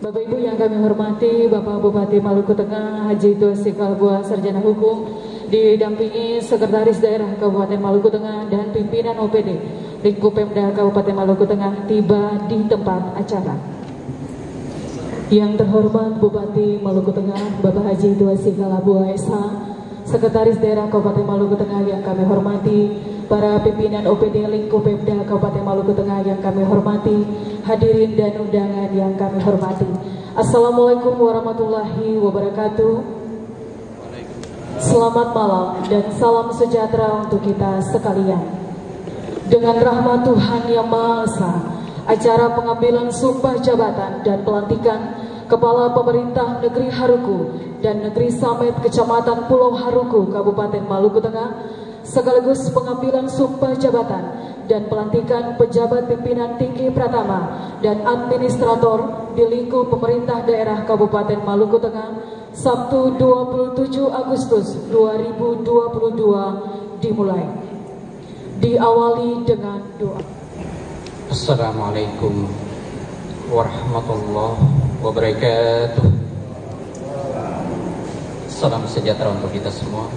Bapak Ibu yang kami hormati, Bapak Bupati Maluku Tengah Haji Tuasi Kalbuah Sarjana Hukum didampingi Sekretaris Daerah Kabupaten Maluku Tengah dan pimpinan OPD Lingkup Pemda Kabupaten Maluku Tengah tiba di tempat acara. Yang terhormat Bupati Maluku Tengah Bapak Haji Tuasi Kalbuah SH, Sekretaris Daerah Kabupaten Maluku Tengah yang kami hormati, para pimpinan OPD Lingkup Pemda Kabupaten Maluku Tengah yang kami hormati, hadirin dan undangan yang kami hormati. Assalamualaikum warahmatullahi wabarakatuh. Selamat malam dan salam sejahtera untuk kita sekalian. Dengan rahmat Tuhan Yang Maha Esa, acara pengambilan sumpah jabatan dan pelantikan Kepala Pemerintah Negeri Haruku dan Negeri Samet Kecamatan Pulau Haruku Kabupaten Maluku Tengah, sekaligus pengambilan sumpah jabatan dan pelantikan pejabat pimpinan tinggi pratama dan administrator di lingkup pemerintah daerah Kabupaten Maluku Tengah, Sabtu 27 Agustus 2022 dimulai. Diawali dengan doa. Assalamualaikum warahmatullahi wabarakatuh. Salam sejahtera untuk kita semua.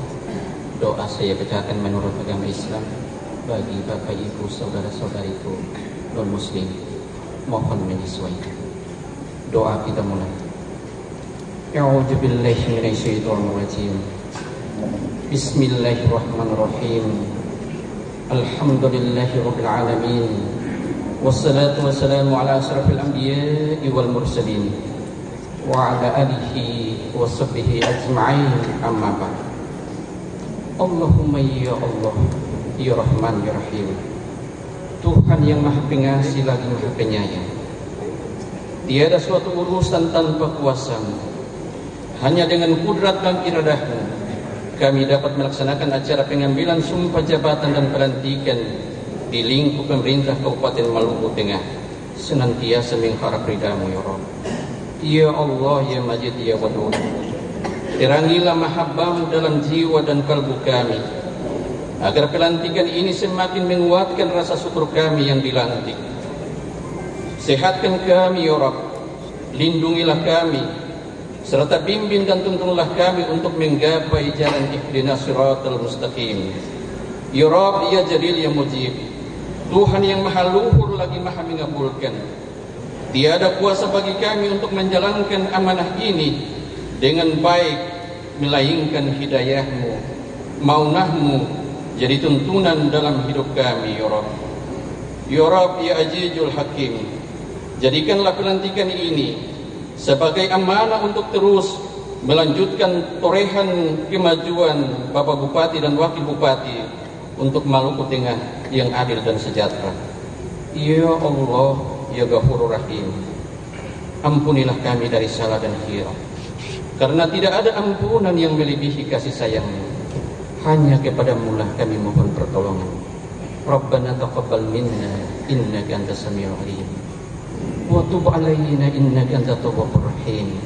Doa saya bacakan menurut agama Islam bagi bapak ibu saudara-saudariku non muslim, mohon menyesuaikan. Doa kita mulai. A'udzu billahi minasyaitonir rajim. Bismillahirrahmanirrahim. Alhamdulillahirabbil alamin. Wassalatu wassalamu ala asyrafil anbiya'i wal mursalin wa ala alihi wa sahbihi ajma'in, amma ba'd. Allahumma ya Allah, ya Rahman ya Rahim, Tuhan yang Maha Pengasih lagi Maha Penyayang. Tiada suatu urusan tanpa kuasa-Mu. Hanya dengan kudrat dan iradahmu kami dapat melaksanakan acara pengambilan sumpah jabatan dan pelantikan di lingkup pemerintah Kabupaten Maluku Tengah, senantiasa mengharap ridha-Mu ya Rabb. Ya Allah ya Majid ya Wadud, terangilah mahabbah-Mu dalam jiwa dan kalbu kami, agar pelantikan ini semakin menguatkan rasa syukur kami yang dilantik. Sehatkan kami ya Rabb, lindungilah kami, serta bimbing dan tuntunlah kami untuk menggapai jalan ihdinas siratal mustaqim. Ya Rabb ya Jalil ya Mujib, Tuhan yang maha luhur lagi maha mengabulkan. Tiada kuasa bagi kami untuk menjalankan amanah ini dengan baik, melainkan hidayah-Mu, maunah-Mu jadi tuntunan dalam hidup kami ya Rabb. Ya Rabb ya Azizul Hakim, jadikanlah pelantikan ini sebagai amanah untuk terus melanjutkan torehan kemajuan Bapak Bupati dan Wakil Bupati untuk Maluku Tengah yang adil dan sejahtera. Ya Allah ya Ghafurur Rahim, ampunilah kami dari salah dan khilaf, karena tidak ada ampunan yang melebihi kasih sayang-Mu. Hanya kepada-Mu lah kami mohon pertolongan. Rabbana taqabbal minna innaka antas samiul alim wa tub alaina innaka antat tawwabur rahim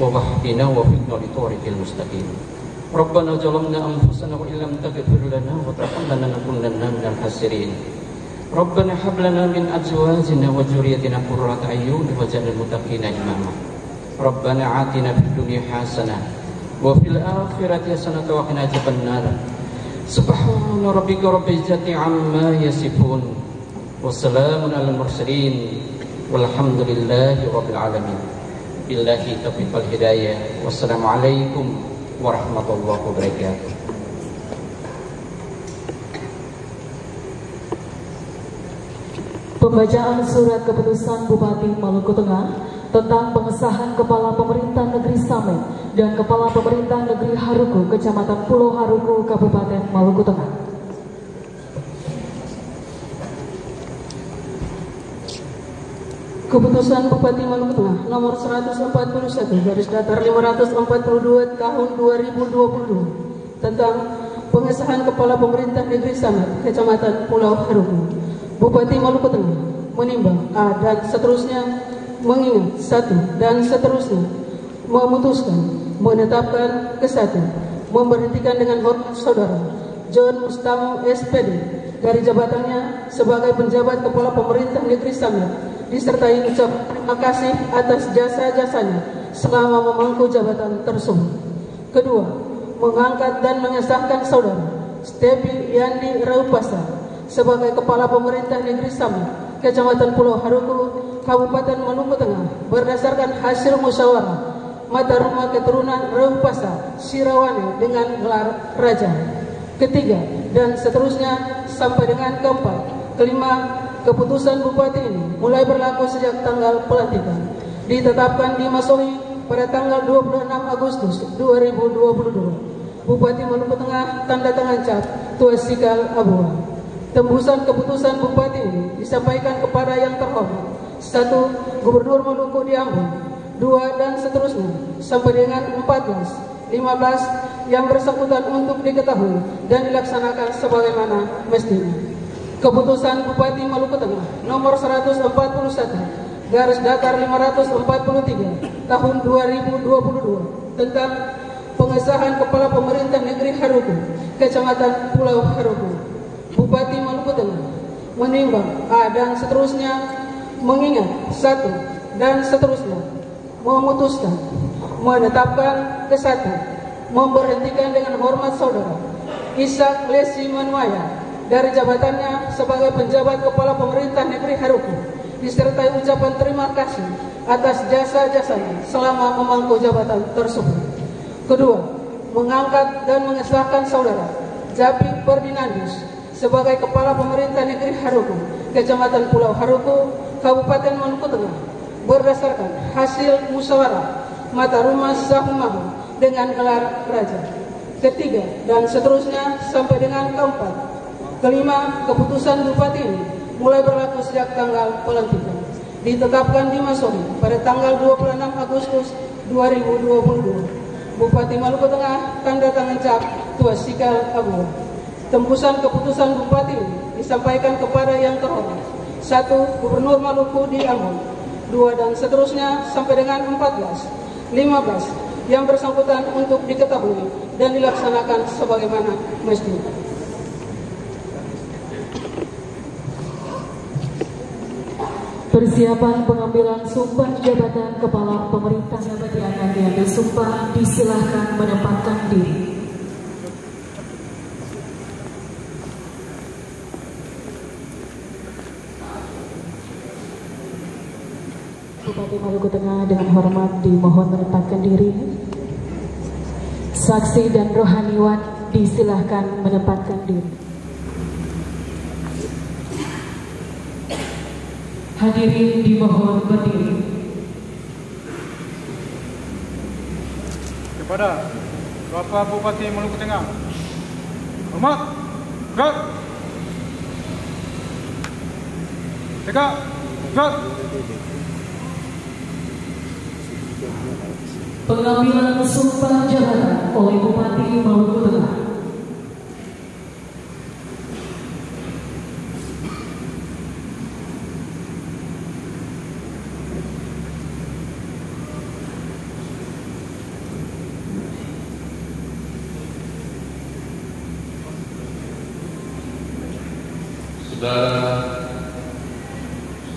wa wahdina wa fiqna li tariqil mustaqim. Rabbana zalamna anfusana wa illam taghfir lana wa tarhamna lanakunanna minal khasirin. Rabbana hab lana min azwajina wa dzurriyyatina qurrata a'yun waj'alna muttaqina imama. Rabbana atina fid dunya hasanah wa fil akhirati hasanah wa qina adzabannar. Subhana rabbika rabbil izzati amma yasifun wa salamun alal mursalin walhamdulillahi rabbil alamin. Billahi taufiq wal hidayah. Wassalamualaikum warahmatullahi wabarakatuh. Pembacaan surat keputusan Bupati Maluku Tengah tentang pengesahan Kepala Pemerintah Negeri Samet dan Kepala Pemerintah Negeri Haruku Kecamatan Pulau Haruku Kabupaten Maluku Tengah. Keputusan Bupati Maluku Tengah nomor 141 garis datar 542 tahun 2022 tentang pengesahan Kepala Pemerintah Negeri Samet Kecamatan Pulau Haruku. Bupati Maluku Tengah menimbang dan seterusnya, mengingat dan seterusnya, memutuskan, menetapkan memberhentikan dengan hormat saudara John Mustamo SPD dari jabatannya sebagai penjabat Kepala Pemerintah Negeri Samet disertai ucapan terima kasih atas jasa-jasanya selama memangku jabatan tersebut. Kedua, mengangkat dan mengesahkan saudara Stepi Yandi Raupasa sebagai Kepala Pemerintah Negeri Samat, Kecamatan Pulau Haruku, Kabupaten Maluku Tengah berdasarkan hasil musyawarah mata rumah keturunan Raupasa Sirawane dengan gelar Raja. Ketiga, dan seterusnya sampai dengan keempat. Kelima, keputusan Bupati ini mulai berlaku sejak tanggal pelantikan. Ditetapkan di Masori pada tanggal 26 Agustus 2022. Bupati Maluku Tengah tanda tangan cap Tua Sikal Abua. Tembusan keputusan Bupati ini disampaikan kepada yang terhormat. 1. Gubernur Maluku di Ambon. 2 dan seterusnya sampai dengan 14, 15 yang bersangkutan untuk diketahui dan dilaksanakan sebagaimana mestinya. Keputusan Bupati Maluku Tengah nomor 141 garis datar 543 tahun 2022 tentang pengesahan Kepala Pemerintah Negeri Haruku, Kecamatan Pulau Haruku. Bupati Maluku Tengah menimbang dan seterusnya mengingat 1 dan seterusnya memutuskan menetapkan ke 1 memberhentikan dengan hormat saudara Ishak Lesi Manuaya dari jabatannya sebagai penjabat Kepala Pemerintah Negeri Haruku disertai ucapan terima kasih atas jasa-jasanya selama memangku jabatan tersebut. Kedua, mengangkat dan mengesahkan saudara Japi Ferdinandus sebagai Kepala Pemerintah Negeri Haruku, Kecamatan Pulau Haruku, Kabupaten Maluku Tengah berdasarkan hasil musyawarah mata rumah Sahumahu dengan gelar Raja. Ketiga, dan seterusnya sampai dengan keempat. Kelima, keputusan Bupati ini mulai berlaku sejak tanggal pelantikan. Ditetapkan di Masori pada tanggal 26 Agustus 2022. Bupati Maluku Tengah tanda tangan cap Tua Sikal Abua. Tembusan keputusan Bupati ini disampaikan kepada yang terhormat. 1. Gubernur Maluku di Ambon. 2 dan seterusnya sampai dengan 14, 15 yang bersangkutan untuk diketahui dan dilaksanakan sebagaimana mestinya. Persiapan pengambilan sumpah jabatan Kepala Pemerintah yang akan diambil sumpah disilahkan menempatkan diri. Bupati Maluku Tengah dengan hormat dimohon menempatkan diri. Saksi dan rohaniwan disilahkan menempatkan diri. Hadirin dimohon berdiri. Kepada Bapak Bupati Maluku Tengah, hormat, gerak, tegak, gerak. Pengambilan sumpah jabatan oleh Bupati Maluku Tengah. Saudara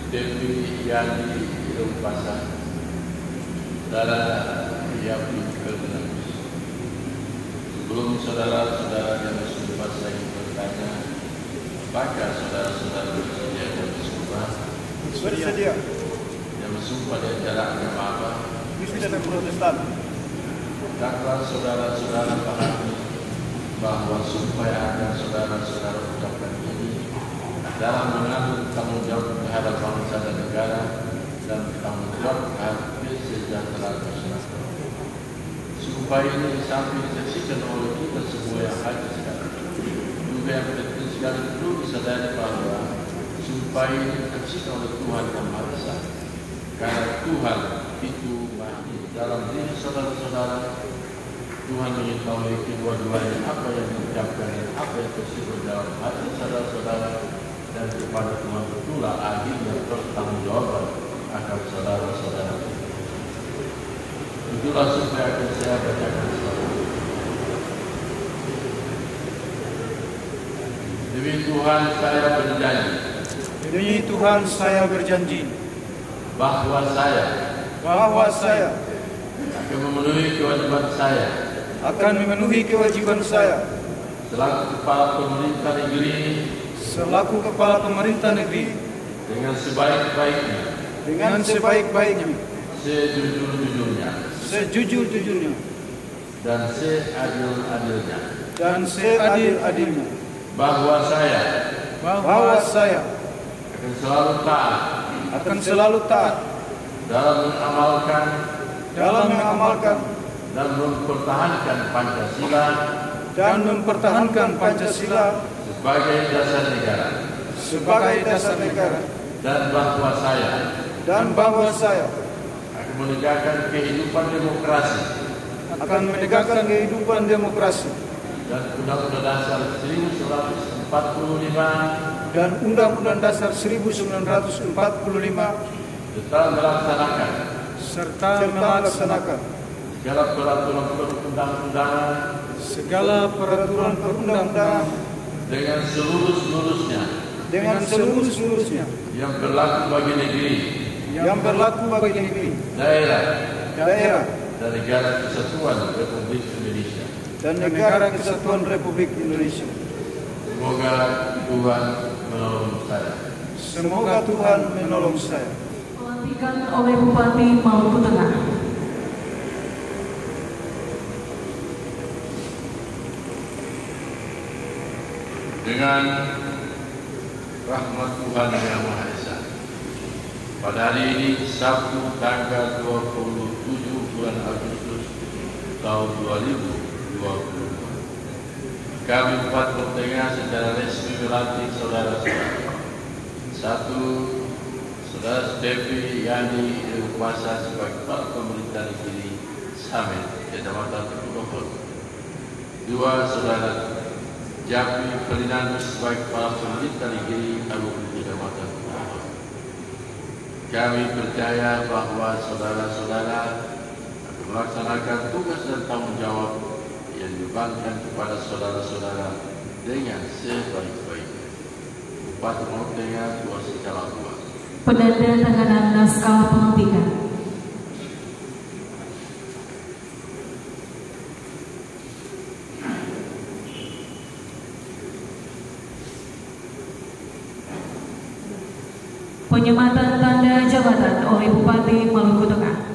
Stepi Yandi Raupasa, saudara Yapi Ferdinandus. Sebelum saudara-saudara yang bersumpah saya bertanya, apakah saudara-saudara bersedia dan bersumpah? Bersedia. Yang bersumpah di antara agama apa? Kristen dan Protestan. Taklah saudara-saudara pahami bahwa sumpah yang akan saudara-saudara ucapkan ini adalah mengambil tanggung jawab terhadap bangsa dan negara dan tanggung jawab terhadap kesejahteraan masyarakat. Sumpah ini sampai disaksikan oleh kita semua yang hadir sekarang. Juga yang penting sekali perlu disadari bahwa sumpah ini disaksikan oleh Tuhan Yang Maha Esa. Karena Tuhan itu mahir dalam diri saudara-saudara. Tuhan mengetahui kedua-duanya apa yang diucapkan dan apa yang tersebut dalam hati saudara-saudara, dan kepada Tuhan itulah akhirnya pertanggungjawaban akan saudara-saudara. Itulah sumpah yang akan saya bacakan sekarang. Demi Tuhan saya berjanji. Demi Tuhan saya berjanji. bahwa saya akan memenuhi kewajiban saya selaku kepala pemerintah negeri dengan sebaik-baiknya, sejujur-jujurnya, dan seadil-adilnya, bahwa saya akan selalu taat dalam mengamalkan dan mempertahankan Pancasila sebagai dasar negara, dan bahwa saya akan menegakkan kehidupan demokrasi dan Undang-Undang Dasar 1945 serta melaksanakan segala peraturan perundang-undangan dengan seluruh-seluruhnya yang berlaku bagi negeri, daerah dan negara kesatuan Republik Indonesia. Semoga Tuhan menolong saya. Pelantikan oleh Bupati Maluku Tengah. Dengan rahmat Tuhan Yang Maha Esa, pada hari ini Sabtu tanggal 27 bulan Agustus tahun 2022, kami Bupati Maluku Tengah secara resmi melantik saudara-saudara. Satu, Saudara Devi Yani Kuasa sebagai Kepala Pemerintah Negeri Samet, Kecamatan Tukuhon. Dua, Saudara Japi Ferdinandus sebagai Kepala Pemerintah Negeri Kecamatan Tukuhon. Kami percaya bahwa saudara-saudara akan melaksanakan tugas dan tanggung jawab yang dibebankan kepada saudara-saudara dengan sebaik-baiknya. Bupati Maluku Tengah kuasa calon dua. Penandatanganan naskah pelantikan. Penyematan tanda jabatan oleh Bupati Maluku Tengah.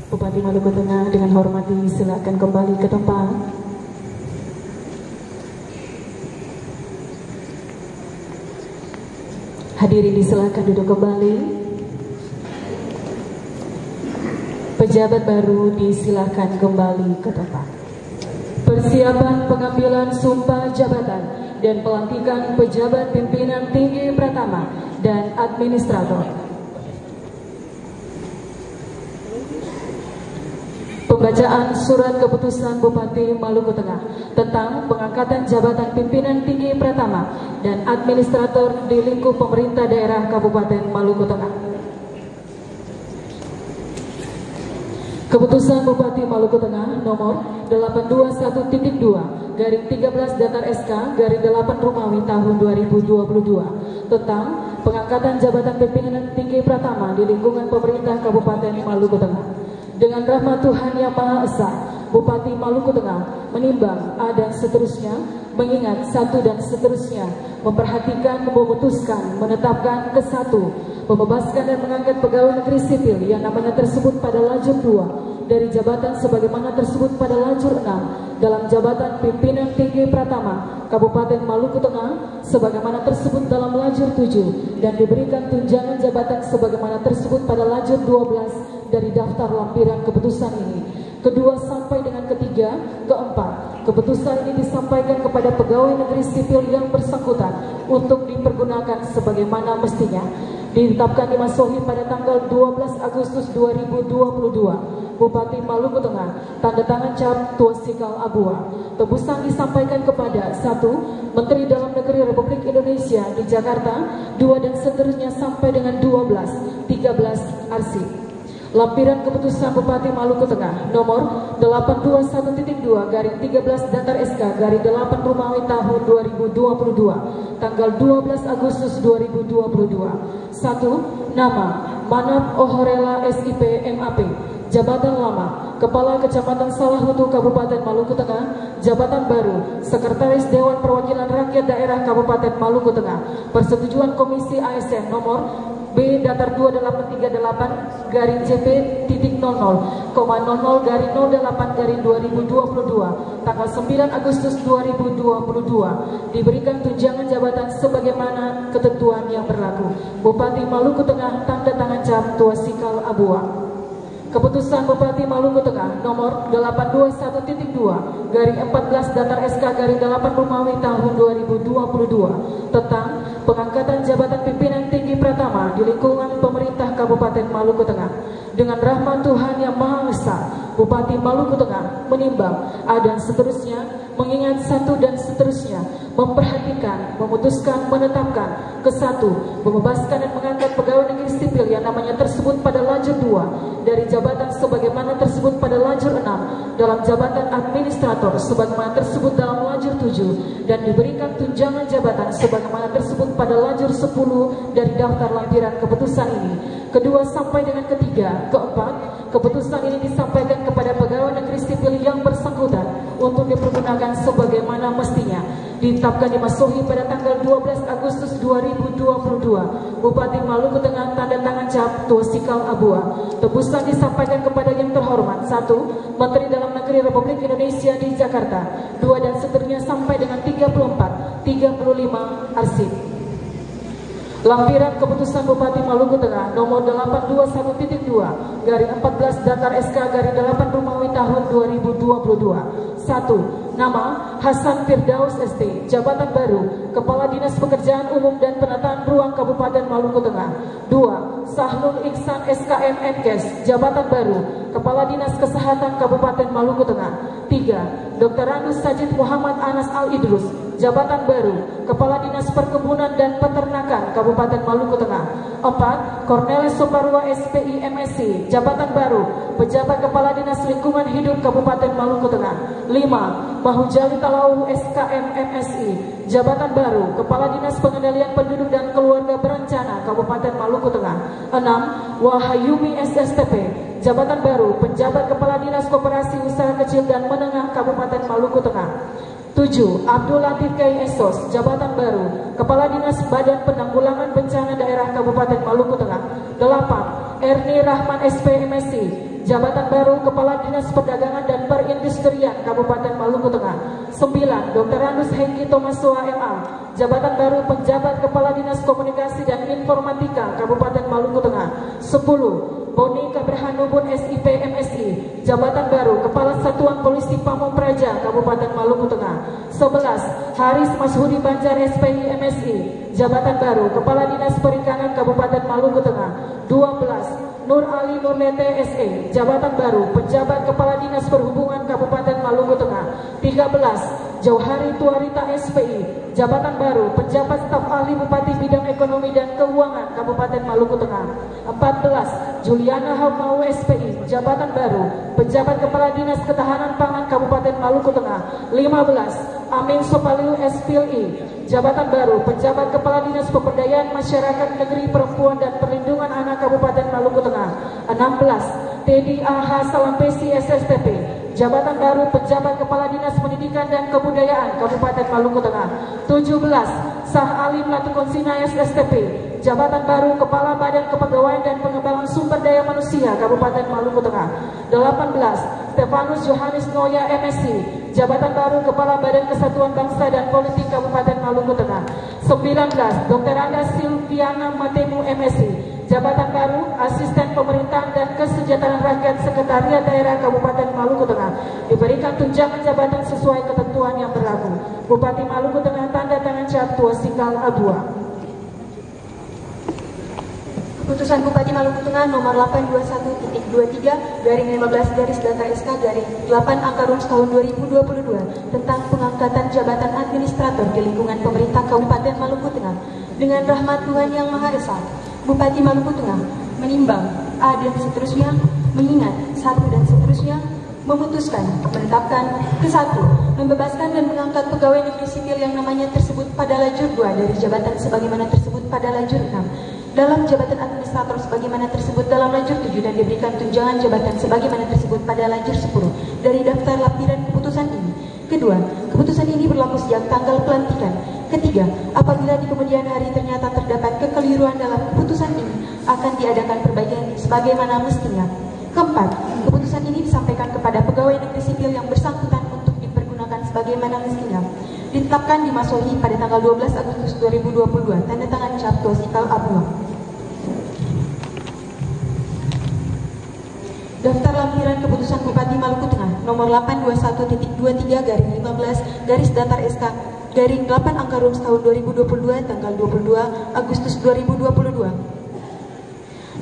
Bupati Maluku Tengah dengan hormat silakan kembali ke tempat. Hadirin disilakan duduk kembali. Pejabat baru disilakan kembali ke tempat. Persiapan pengambilan sumpah jabatan dan pelantikan pejabat pimpinan tinggi Pratama dan administrator. Pembacaan surat keputusan Bupati Maluku Tengah tentang pengangkatan jabatan pimpinan tinggi Pratama dan administrator di lingkup pemerintah daerah Kabupaten Maluku Tengah. Keputusan Bupati Maluku Tengah nomor 821.2/13 / Romawi tahun 2022 tentang pengangkatan jabatan pimpinan tinggi Pratama di lingkungan pemerintah Kabupaten Maluku Tengah. Dengan rahmat Tuhan Yang Maha Esa, Bupati Maluku Tengah menimbang A dan seterusnya mengingat satu dan seterusnya, memperhatikan, memutuskan, menetapkan ke satu, membebaskan dan mengangkat pegawai negeri sipil yang namanya tersebut pada lajur 2 dari jabatan sebagaimana tersebut pada lajur 6 dalam jabatan pimpinan tinggi Pratama Kabupaten Maluku Tengah sebagaimana tersebut dalam lajur 7 dan diberikan tunjangan jabatan sebagaimana tersebut pada lajur 12 dari daftar lampiran keputusan ini. Kedua sampai dengan ketiga, keempat, keputusan ini disampaikan kepada pegawai negeri sipil yang bersangkutan untuk dipergunakan sebagaimana mestinya. Ditetapkan di Masohi pada tanggal 12 Agustus 2022. Bupati Maluku Tengah, tanda tangan cap Tuasikal Abua. Tebusan disampaikan kepada 1. Menteri Dalam Negeri Republik Indonesia di Jakarta, 2 dan seterusnya sampai dengan 12, 13 arsip. Lampiran keputusan Bupati Maluku Tengah nomor 821.2/13 Datar SK /8 Rumawi tahun 2022 tanggal 12 Agustus 2022. 1. Nama Manap Ohorela SIP MAP, jabatan lama Kepala Kecamatan Salahutu Kabupaten Maluku Tengah, jabatan baru Sekretaris Dewan Perwakilan Rakyat Daerah Kabupaten Maluku Tengah. Persetujuan Komisi ASN nomor B Datar 2800,00/00/08/2022 tanggal 9 Agustus 2022 diberikan tunjangan jabatan sebagaimana ketentuan yang berlaku. Bupati Maluku Tengah, tanda tangan cap Tuasikal Abua. Keputusan Bupati Maluku Tengah nomor 821.2/14 Datar SK /8 Rumawi tahun 2022 tentang pengangkatan jabatan pimpinan tinggi Pratama di lingkungan pemerintah Kabupaten Maluku Tengah. Dengan rahmat Tuhan Yang Maha Esa, Bupati Maluku Tengah menimbang dan seterusnya, mengingat satu dan seterusnya, memperhatikan, memutuskan, menetapkan ke satu, membebaskan dan mengangkat pegawai negeri sipil yang namanya tersebut pada lajur 2 dari jabatan sebagaimana tersebut pada lajur 6 dalam jabatan administrator sebagaimana tersebut dalam lajur 7 dan diberikan tunjangan jabatan sebagaimana tersebut pada lajur 10 dari daftar lampiran keputusan ini. Kedua sampai dengan ketiga, keempat, keputusan ini disampaikan kepada pegawai negeri sipil yang bersangkutan untuk dipergunakan sebagaimana mestinya. Ditetapkan di Masohi pada tanggal 12 Agustus 2022. Bupati Maluku Tengah, tanda tangan cap Tuasikal Abua. Tebusan disampaikan kepada yang terhormat 1. Menteri Dalam Negeri Republik Indonesia di Jakarta, 2 dan seterusnya sampai dengan 34, 35 arsip. Lampiran keputusan Bupati Maluku Tengah nomor 821.2/14 Datar SK /8 Rumawi tahun 2022. 1. Nama Hasan Firdaus ST, jabatan baru Kepala Dinas Pekerjaan Umum dan Penataan Ruang Kabupaten Maluku Tengah. 2. Sahlul Iksan SKM Menkes, jabatan baru Kepala Dinas Kesehatan Kabupaten Maluku Tengah. 3. Dr. Anus Sajid Muhammad Anas Al Idrus, jabatan baru Kepala Dinas Perkebunan dan Peternakan Kabupaten Maluku Tengah. 4. Cornelis Soparwa SPI MSc, jabatan baru Pejabat Kepala Dinas Lingkungan Hidup Kabupaten Maluku Tengah. 5. Mahujali Talau SKM MSI, jabatan baru Kepala Dinas Pengendalian Penduduk dan Keluarga Berencana Kabupaten Maluku Tengah. 6. Wahayumi SSTP, jabatan baru Penjabat Kepala Dinas Koperasi Usaha Kecil dan Menengah Kabupaten Maluku Tengah. 7. Abdul Latif Kai Esos, jabatan baru Kepala Dinas Badan Penanggulangan Bencana Daerah Kabupaten Maluku Tengah. 8. Erni Rahman SPMSC, jabatan baru Kepala Dinas Perdagangan dan Perindustrian Kabupaten Maluku Tengah. 9. Dr. Anus Hengki Tomasoa MA, jabatan baru Penjabat Kepala Dinas Komunikasi dan Informatika Kabupaten Maluku Tengah. 10. Boni Kaberhanubun SIP MSI, jabatan baru Kepala Satuan Polisi Pamong Praja Kabupaten Maluku Tengah. 11. Haris Mashudi Banjar SPI MSI, jabatan baru Kepala Dinas Perikanan Kabupaten Maluku Tengah. 12. Nur Ali Nurlete SE, jabatan baru Penjabat Kepala Dinas Perhubungan Kabupaten Maluku Tengah. 13. Jauhari Tuarita SPI, jabatan baru Penjabat Staf Ahli Bupati Bidang Ekonomi dan Keuangan Kabupaten Maluku Tengah. 14. Juliana Haumau SPI, jabatan baru Penjabat Kepala Dinas Ketahanan Pangan Kabupaten Maluku Tengah. 15. Amin Sopaliu SPLI, jabatan baru Penjabat Kepala Dinas Pemberdayaan Masyarakat Negeri Perempuan dan Perlindungan Anak Kabupaten Maluku Tengah. 16. Teddy AH Salampesi SSTP, jabatan baru penjabat Kepala Dinas Pendidikan dan Kebudayaan Kabupaten Maluku Tengah. 17. Sah Alim Latukonsina SSTP, jabatan baru Kepala Badan Kepegawaian dan Pengembangan Sumber Daya Manusia Kabupaten Maluku Tengah. 18. Stefanus Yohanes Noya MSc, jabatan baru Kepala Badan Kesatuan Bangsa dan Politik Kabupaten Maluku Tengah. 19. Dr. Anda Silviana Matemu MSc, jabatan baru Asisten Pemerintahan dan Kesejahteraan Rakyat Sekretariat Daerah Kabupaten Maluku Tengah, diberikan tunjangan jabatan sesuai ketentuan yang berlaku. Bupati Maluku Tengah tanda tangan cap Tuasikal Abua. Keputusan Bupati Maluku Tengah nomor 821.23/15/data-SK/8 angka Rums tahun 2022 tentang pengangkatan jabatan administrator di lingkungan pemerintah Kabupaten Maluku Tengah. Dengan rahmat Tuhan Yang Maha Esa, Bupati Maluku Tengah menimbang A dan seterusnya, mengingat 1 dan seterusnya, memutuskan, menetapkan ke-1, membebaskan dan mengangkat pegawai negeri sipil yang namanya tersebut pada lajur 2 dari jabatan sebagaimana tersebut pada lajur 6 dalam jabatan administrator sebagaimana tersebut dalam lajur 7 dan diberikan tunjangan jabatan sebagaimana tersebut pada lajur 10 dari daftar lampiran keputusan ini. Kedua, keputusan ini berlaku sejak tanggal pelantikan. Ketiga, apabila di kemudian hari ternyata terdapat kekeliruan dalam keputusan ini, akan diadakan perbaikan sebagaimana mestinya. Keempat, keputusan ini disampaikan kepada pegawai negeri sipil yang bersangkutan untuk dipergunakan sebagaimana mestinya. Ditetapkan di Masohi pada tanggal 12 Agustus 2022, tanda tangan cap Tuasikal Abua. Daftar lampiran keputusan Bupati Maluku Tengah nomor 821.23/15/Datar-SK/8 angka Rums tahun 2022 tanggal 22 Agustus 2022.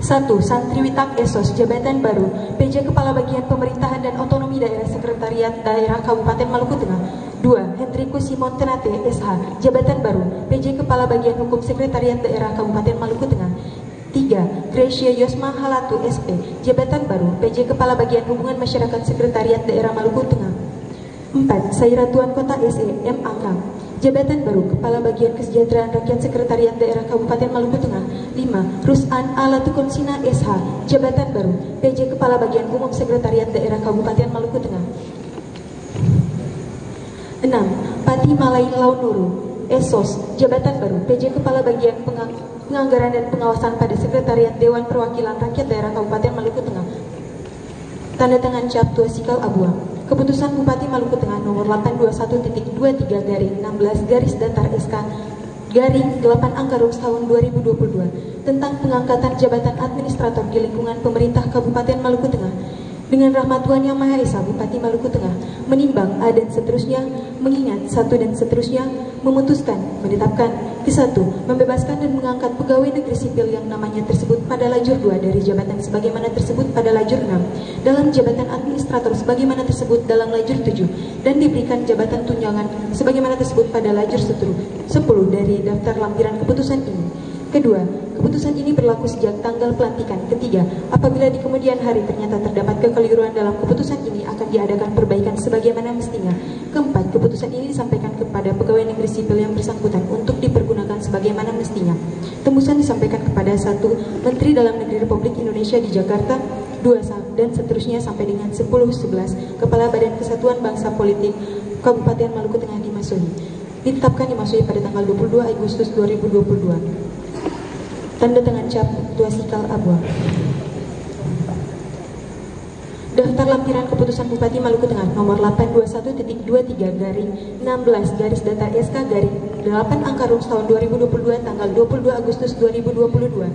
1. Santriwitak Esos, jabatan baru PJ Kepala Bagian Pemerintahan dan Otonomi Daerah Sekretariat Daerah Kabupaten Maluku Tengah. 2. Hendrikus Simon Tenate SH, jabatan baru PJ Kepala Bagian Hukum Sekretariat Daerah Kabupaten Maluku Tengah. 3. Gracia Yosma Halatu SP, jabatan baru PJ Kepala Bagian Hubungan Masyarakat Sekretariat Daerah Maluku Tengah. 4. Saira Tuan Kota SE M. Angka, jabatan baru Kepala Bagian Kesejahteraan Rakyat Sekretariat Daerah Kabupaten Maluku Tengah. 5. Rusan Alatukonsina SH, jabatan baru PJ Kepala Bagian Umum Sekretariat Daerah Kabupaten Maluku Tengah. 6. Pati Malai Launuru Esos, jabatan baru PJ Kepala Bagian Penganggaran dan Pengawasan pada Sekretariat Dewan Perwakilan Rakyat Daerah Kabupaten Maluku Tengah. Tanda tangan cap Tuasikal Abua. Keputusan Bupati Maluku Tengah nomor 821.23/16/Datar-SK/8 angka Rums tahun 2022 tentang pengangkatan jabatan administrator di lingkungan pemerintah Kabupaten Maluku Tengah. Dengan rahmat Tuhan Yang Maha Esa, Bupati Maluku Tengah menimbang A dan seterusnya, mengingat 1 dan seterusnya, memutuskan, menetapkan ke-1, membebaskan dan mengangkat pegawai negeri sipil yang namanya tersebut pada lajur 2 dari jabatan sebagaimana tersebut pada lajur 6 dalam jabatan administrator sebagaimana tersebut dalam lajur 7 dan diberikan jabatan tunjangan sebagaimana tersebut pada lajur 10 dari daftar lampiran keputusan ini. Kedua, keputusan ini berlaku sejak tanggal pelantikan. Ketiga, apabila di kemudian hari ternyata terdapat kekeliruan dalam keputusan ini, akan diadakan perbaikan sebagaimana mestinya. Keempat, keputusan ini disampaikan kepada pegawai negeri sipil yang bersangkutan untuk dipergunakan sebagaimana mestinya. Tembusan disampaikan kepada 1. Menteri Dalam Negeri Republik Indonesia di Jakarta, 2. Dan seterusnya sampai dengan 10/11 Kepala Badan Kesatuan Bangsa Politik Kabupaten Maluku Tengah di Masohi. Ditetapkan di Masohi pada tanggal 22 Agustus 2022. Tanda tangan cap Tuasikal Abua. Daftar lampiran keputusan Bupati Maluku Tengah nomor 821.23/16/Datar-SK/8 angka Rums tahun 2022 tanggal 22 Agustus 2022.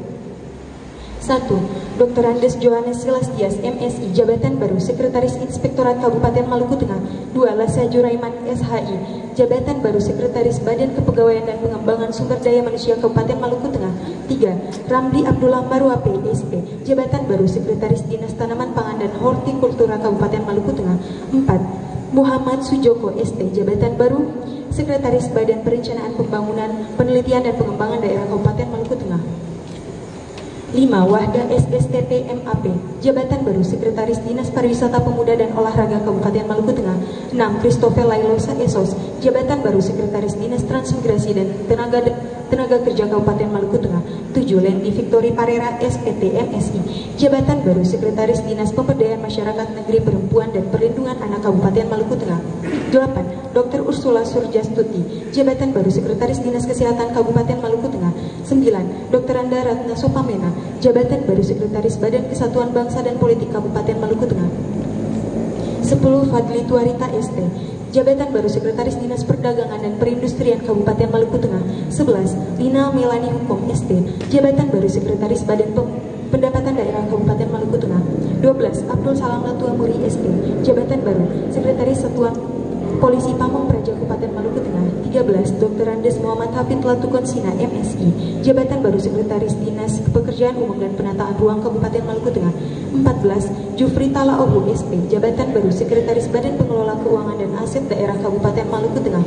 1. Dr. Andes Johannes Selastias MSI, jabatan baru Sekretaris Inspektorat Kabupaten Maluku Tengah. 2. Lasa Juraiman SHI, jabatan baru Sekretaris Badan Kepegawaian dan Pengembangan Sumber Daya Manusia Kabupaten Maluku Tengah. 3. Ramli Abdullah Marwape SP, jabatan baru Sekretaris Dinas Tanaman Pangan dan Hortikultura Kabupaten Maluku Tengah. 4. Muhammad Sujoko ST, jabatan baru Sekretaris Badan Perencanaan Pembangunan, Penelitian dan Pengembangan Daerah Kabupaten Maluku Tengah. 5. Wahda SSTP MAP, jabatan baru Sekretaris Dinas Pariwisata Pemuda dan Olahraga Kabupaten Maluku Tengah. 6. Christopher Lailosa Esos, jabatan baru Sekretaris Dinas Transmigrasi dan Tenaga Kerja Kabupaten Maluku Tengah. 7. Lendi Victory Parera SPT MSI, jabatan baru Sekretaris Dinas Pemberdayaan Masyarakat Negeri Perempuan dan Perlindungan Anak Kabupaten Maluku Tengah. 8. Dr. Ursula Surjastuti, jabatan baru Sekretaris Dinas Kesehatan Kabupaten Maluku Tengah. 9. Dr. Anda Ratna Sopamena, jabatan baru Sekretaris Badan Kesatuan Bangsa dan Politik Kabupaten Maluku Tengah. 10. Fadli Tuarita ST, jabatan baru Sekretaris Dinas Perdagangan dan Perindustrian Kabupaten Maluku Tengah. 11. Lina Melani Hukum ST, jabatan baru Sekretaris Badan Pendapatan Daerah Kabupaten Maluku Tengah. 12. Abdul Salam Latua Muri ST, jabatan baru Sekretaris Satuan Polisi Pamong Praja Kabupaten Maluku Tengah. 13. Dr. Andes Muhammad Hafid Latukon Sina MSI, jabatan baru Sekretaris Dinas Pekerjaan Umum dan Penataan Ruang Kabupaten Maluku Tengah. 14. Jufri Tala Obu SP, jabatan baru Sekretaris Badan Pengelola Keuangan dan Aset Daerah Kabupaten Maluku Tengah.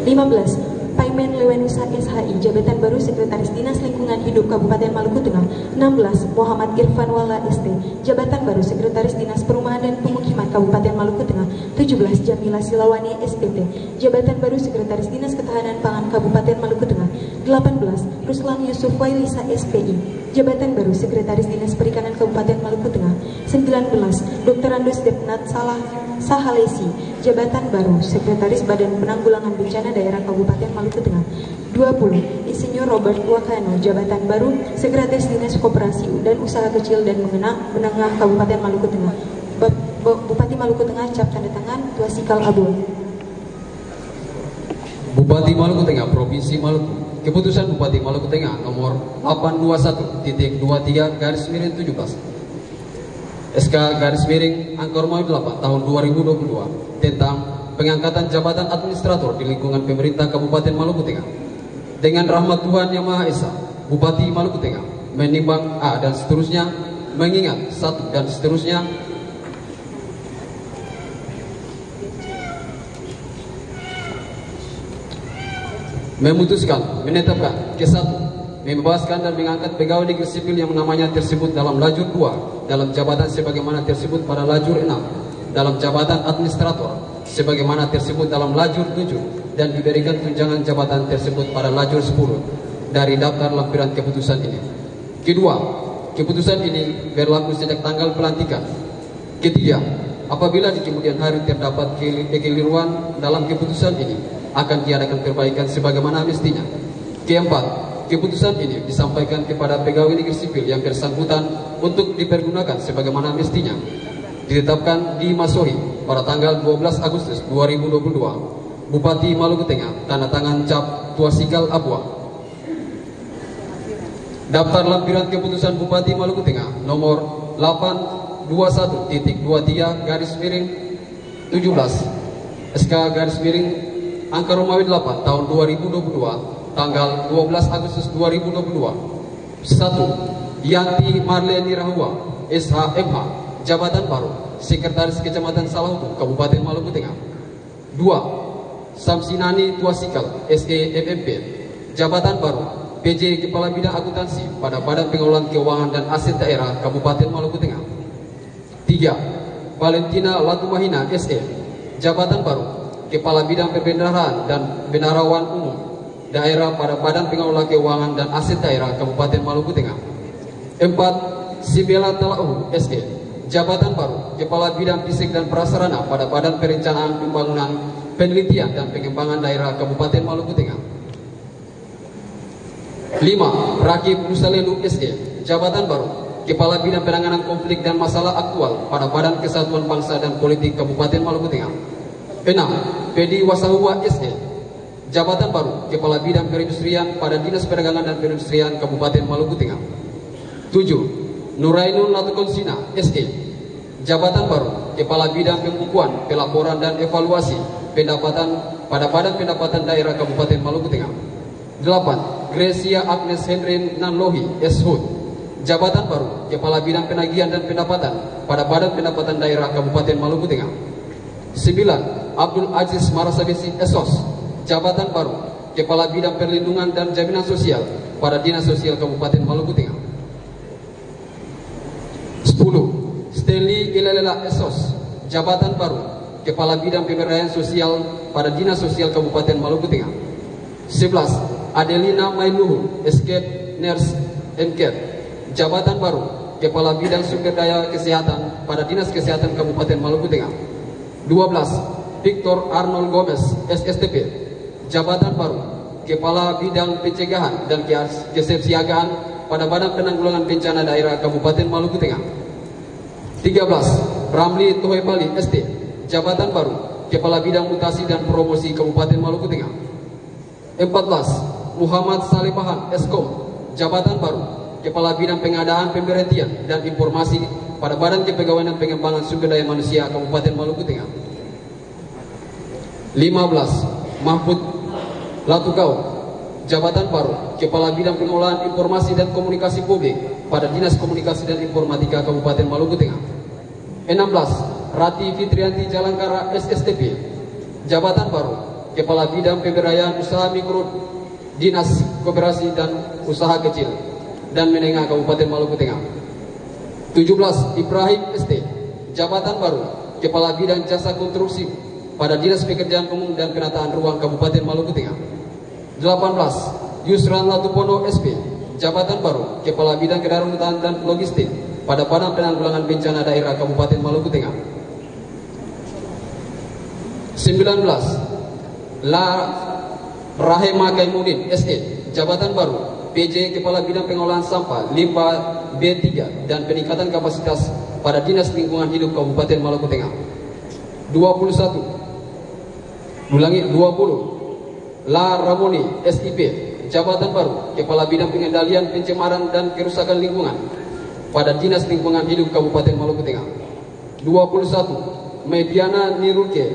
15. Paimen Lewenusa SHI, jabatan baru Sekretaris Dinas Lingkungan Hidup Kabupaten Maluku Tengah. 16. Muhammad Irfan Wala ST, jabatan baru Sekretaris Dinas Perumahan dan Pemukiman Kabupaten Maluku Tengah. 17. Jamila Silawani SPT, jabatan baru Sekretaris Dinas Ketahanan Pangan Kabupaten Maluku Tengah. 18. Ruslan Yusuf Wailisa SPI, jabatan baru Sekretaris Dinas Perikanan Kabupaten Maluku Tengah. 19. Dr. Andus Depnat Sahalesi, jabatan baru Sekretaris Badan Penanggulangan Bencana Daerah Kabupaten Maluku Tengah. 20. Insinyur Robert Wakano, jabatan baru Sekretaris Dinas Koperasi dan Usaha Kecil dan Menengah Kabupaten Maluku Tengah. Bupati Maluku Tengah cap tanda tangan Tuasikal Abul. Bupati Maluku Tengah Provinsi Maluku. Keputusan Bupati Maluku Tengah nomor 821.23/17 SK angka Romawi 8 tahun 2022 tentang pengangkatan jabatan administrator di lingkungan pemerintah Kabupaten Maluku Tengah. Dengan rahmat Tuhan Yang Maha Esa, Bupati Maluku Tengah menimbang A dan seterusnya, mengingat 1 dan seterusnya, memutuskan menetapkan ke-1, membebaskan dan mengangkat pegawai negeri sipil yang namanya tersebut dalam lajur 2 dalam jabatan sebagaimana tersebut pada lajur 6 dalam jabatan administrator sebagaimana tersebut dalam lajur 7 dan diberikan tunjangan jabatan tersebut pada lajur 10 dari daftar lampiran keputusan ini. Kedua, keputusan ini berlaku sejak tanggal pelantikan. Ketiga, apabila di kemudian hari terdapat kekeliruan dalam keputusan ini, akan diadakan perbaikan sebagaimana mestinya. Keempat, keputusan ini disampaikan kepada pegawai negeri sipil yang bersangkutan untuk dipergunakan sebagaimana mestinya. Ditetapkan di Masohi pada tanggal 12 Agustus 2022. Bupati Maluku Tengah, tanda tangan cap Tuasikal Abua. Daftar lampiran keputusan Bupati Maluku Tengah nomor 821.23/17 SK angka Romawi 8 tahun 2022 tanggal 12 Agustus 2022. 1. Yanti Marleni Rahua SHMH, jabatan baru Sekretaris Kecamatan Salahuku Kabupaten Maluku Tengah. 2. Samsinani Tuasikal SEMMP, jabatan baru PJ Kepala Bidang Akuntansi pada Badan Pengelolaan Keuangan dan Aset Daerah Kabupaten Maluku Tengah. 3. Valentina Latumahina SE, jabatan baru Kepala Bidang Perbendaharaan dan Bendaharawan Umum Daerah pada Badan Pengelola Keuangan dan Aset Daerah Kabupaten Maluku Tengah. 4. Sibela Talau SE, jabatan baru Kepala Bidang Fisik dan Prasarana pada Badan Perencanaan Pembangunan, Penelitian dan Pengembangan Daerah Kabupaten Maluku Tengah. 5. Rakib Nusalelu SE, jabatan baru Kepala Bidang Penanganan Konflik dan Masalah Aktual pada Badan Kesatuan Bangsa dan Politik Kabupaten Maluku Tengah. 6. Pedi Wasahuwa SE, jabatan baru Kepala Bidang Perindustrian pada Dinas Perdagangan dan Perindustrian Kabupaten Maluku Tengah. 7. Nurainun Latukonsina SE, jabatan baru Kepala Bidang Pembukuan, Pelaporan dan Evaluasi Pendapatan pada Badan Pendapatan Daerah Kabupaten Maluku Tengah. 8. Gracia Agnes Henry Nanlohi SHUD, jabatan baru Kepala Bidang Penagihan dan Pendapatan pada Badan Pendapatan Daerah Kabupaten Maluku Tengah. 9. Abdul Aziz Marasabesi SOS, jabatan baru Kepala Bidang Perlindungan dan Jaminan Sosial pada Dinas Sosial Kabupaten Maluku Tengah. 10. Stanley Ilalela SOS, jabatan baru Kepala Bidang Pemberdayaan Sosial pada Dinas Sosial Kabupaten Maluku Tengah. 11. Adelina Mainuhu Escape Nurse and Care. Jabatan baru, Kepala Bidang Sumber Daya Kesehatan pada Dinas Kesehatan Kabupaten Maluku Tengah. 12. Victor Arnold Gomez, SSTP. Jabatan baru, Kepala Bidang Pencegahan dan Kesiapsiagaan pada Badan Penanggulangan Bencana Daerah Kabupaten Maluku Tengah. 13. Ramli Tohepali, ST. Jabatan baru, Kepala Bidang Mutasi dan Promosi Kabupaten Maluku Tengah. 14. Muhammad Salepahan, Eskom. Jabatan baru, Kepala Bidang Pengadaan, Pemberhentian dan Informasi pada Badan Kepegawaian dan Pengembangan Sumber Daya Manusia Kabupaten Maluku Tengah. 15. Mahfud Latukau. Jabatan baru, Kepala Bidang Pengolahan Informasi dan Komunikasi Publik pada Dinas Komunikasi dan Informatika Kabupaten Maluku Tengah. 16. Rati Fitrianti Jalangkara, SSTP. Jabatan baru, Kepala Bidang Pemberdayaan Usaha Mikro Dinas Koperasi dan Usaha Kecil dan Menengah Kabupaten Maluku Tengah. 17. Ibrahim ST. Jabatan baru, Kepala Bidang Jasa Konstruksi pada Dinas Pekerjaan Umum dan Penataan Ruang Kabupaten Maluku Tengah. 18. Yusran Latupono SP. Jabatan baru, Kepala Bidang Kedaruratan dan Logistik pada Badan Penanggulangan Bencana Daerah Kabupaten Maluku Tengah. 19. La Rahema Kaimudin SE. Jabatan baru, PJ Kepala Bidang Pengolahan Sampah Limbah B3 dan Peningkatan Kapasitas pada Dinas Lingkungan Hidup Kabupaten Maluku Tengah. 20. La Ramoni SIP. Jabatan baru, Kepala Bidang Pengendalian Pencemaran dan Kerusakan Lingkungan pada Dinas Lingkungan Hidup Kabupaten Maluku Tengah. 21. Mediana Nirulke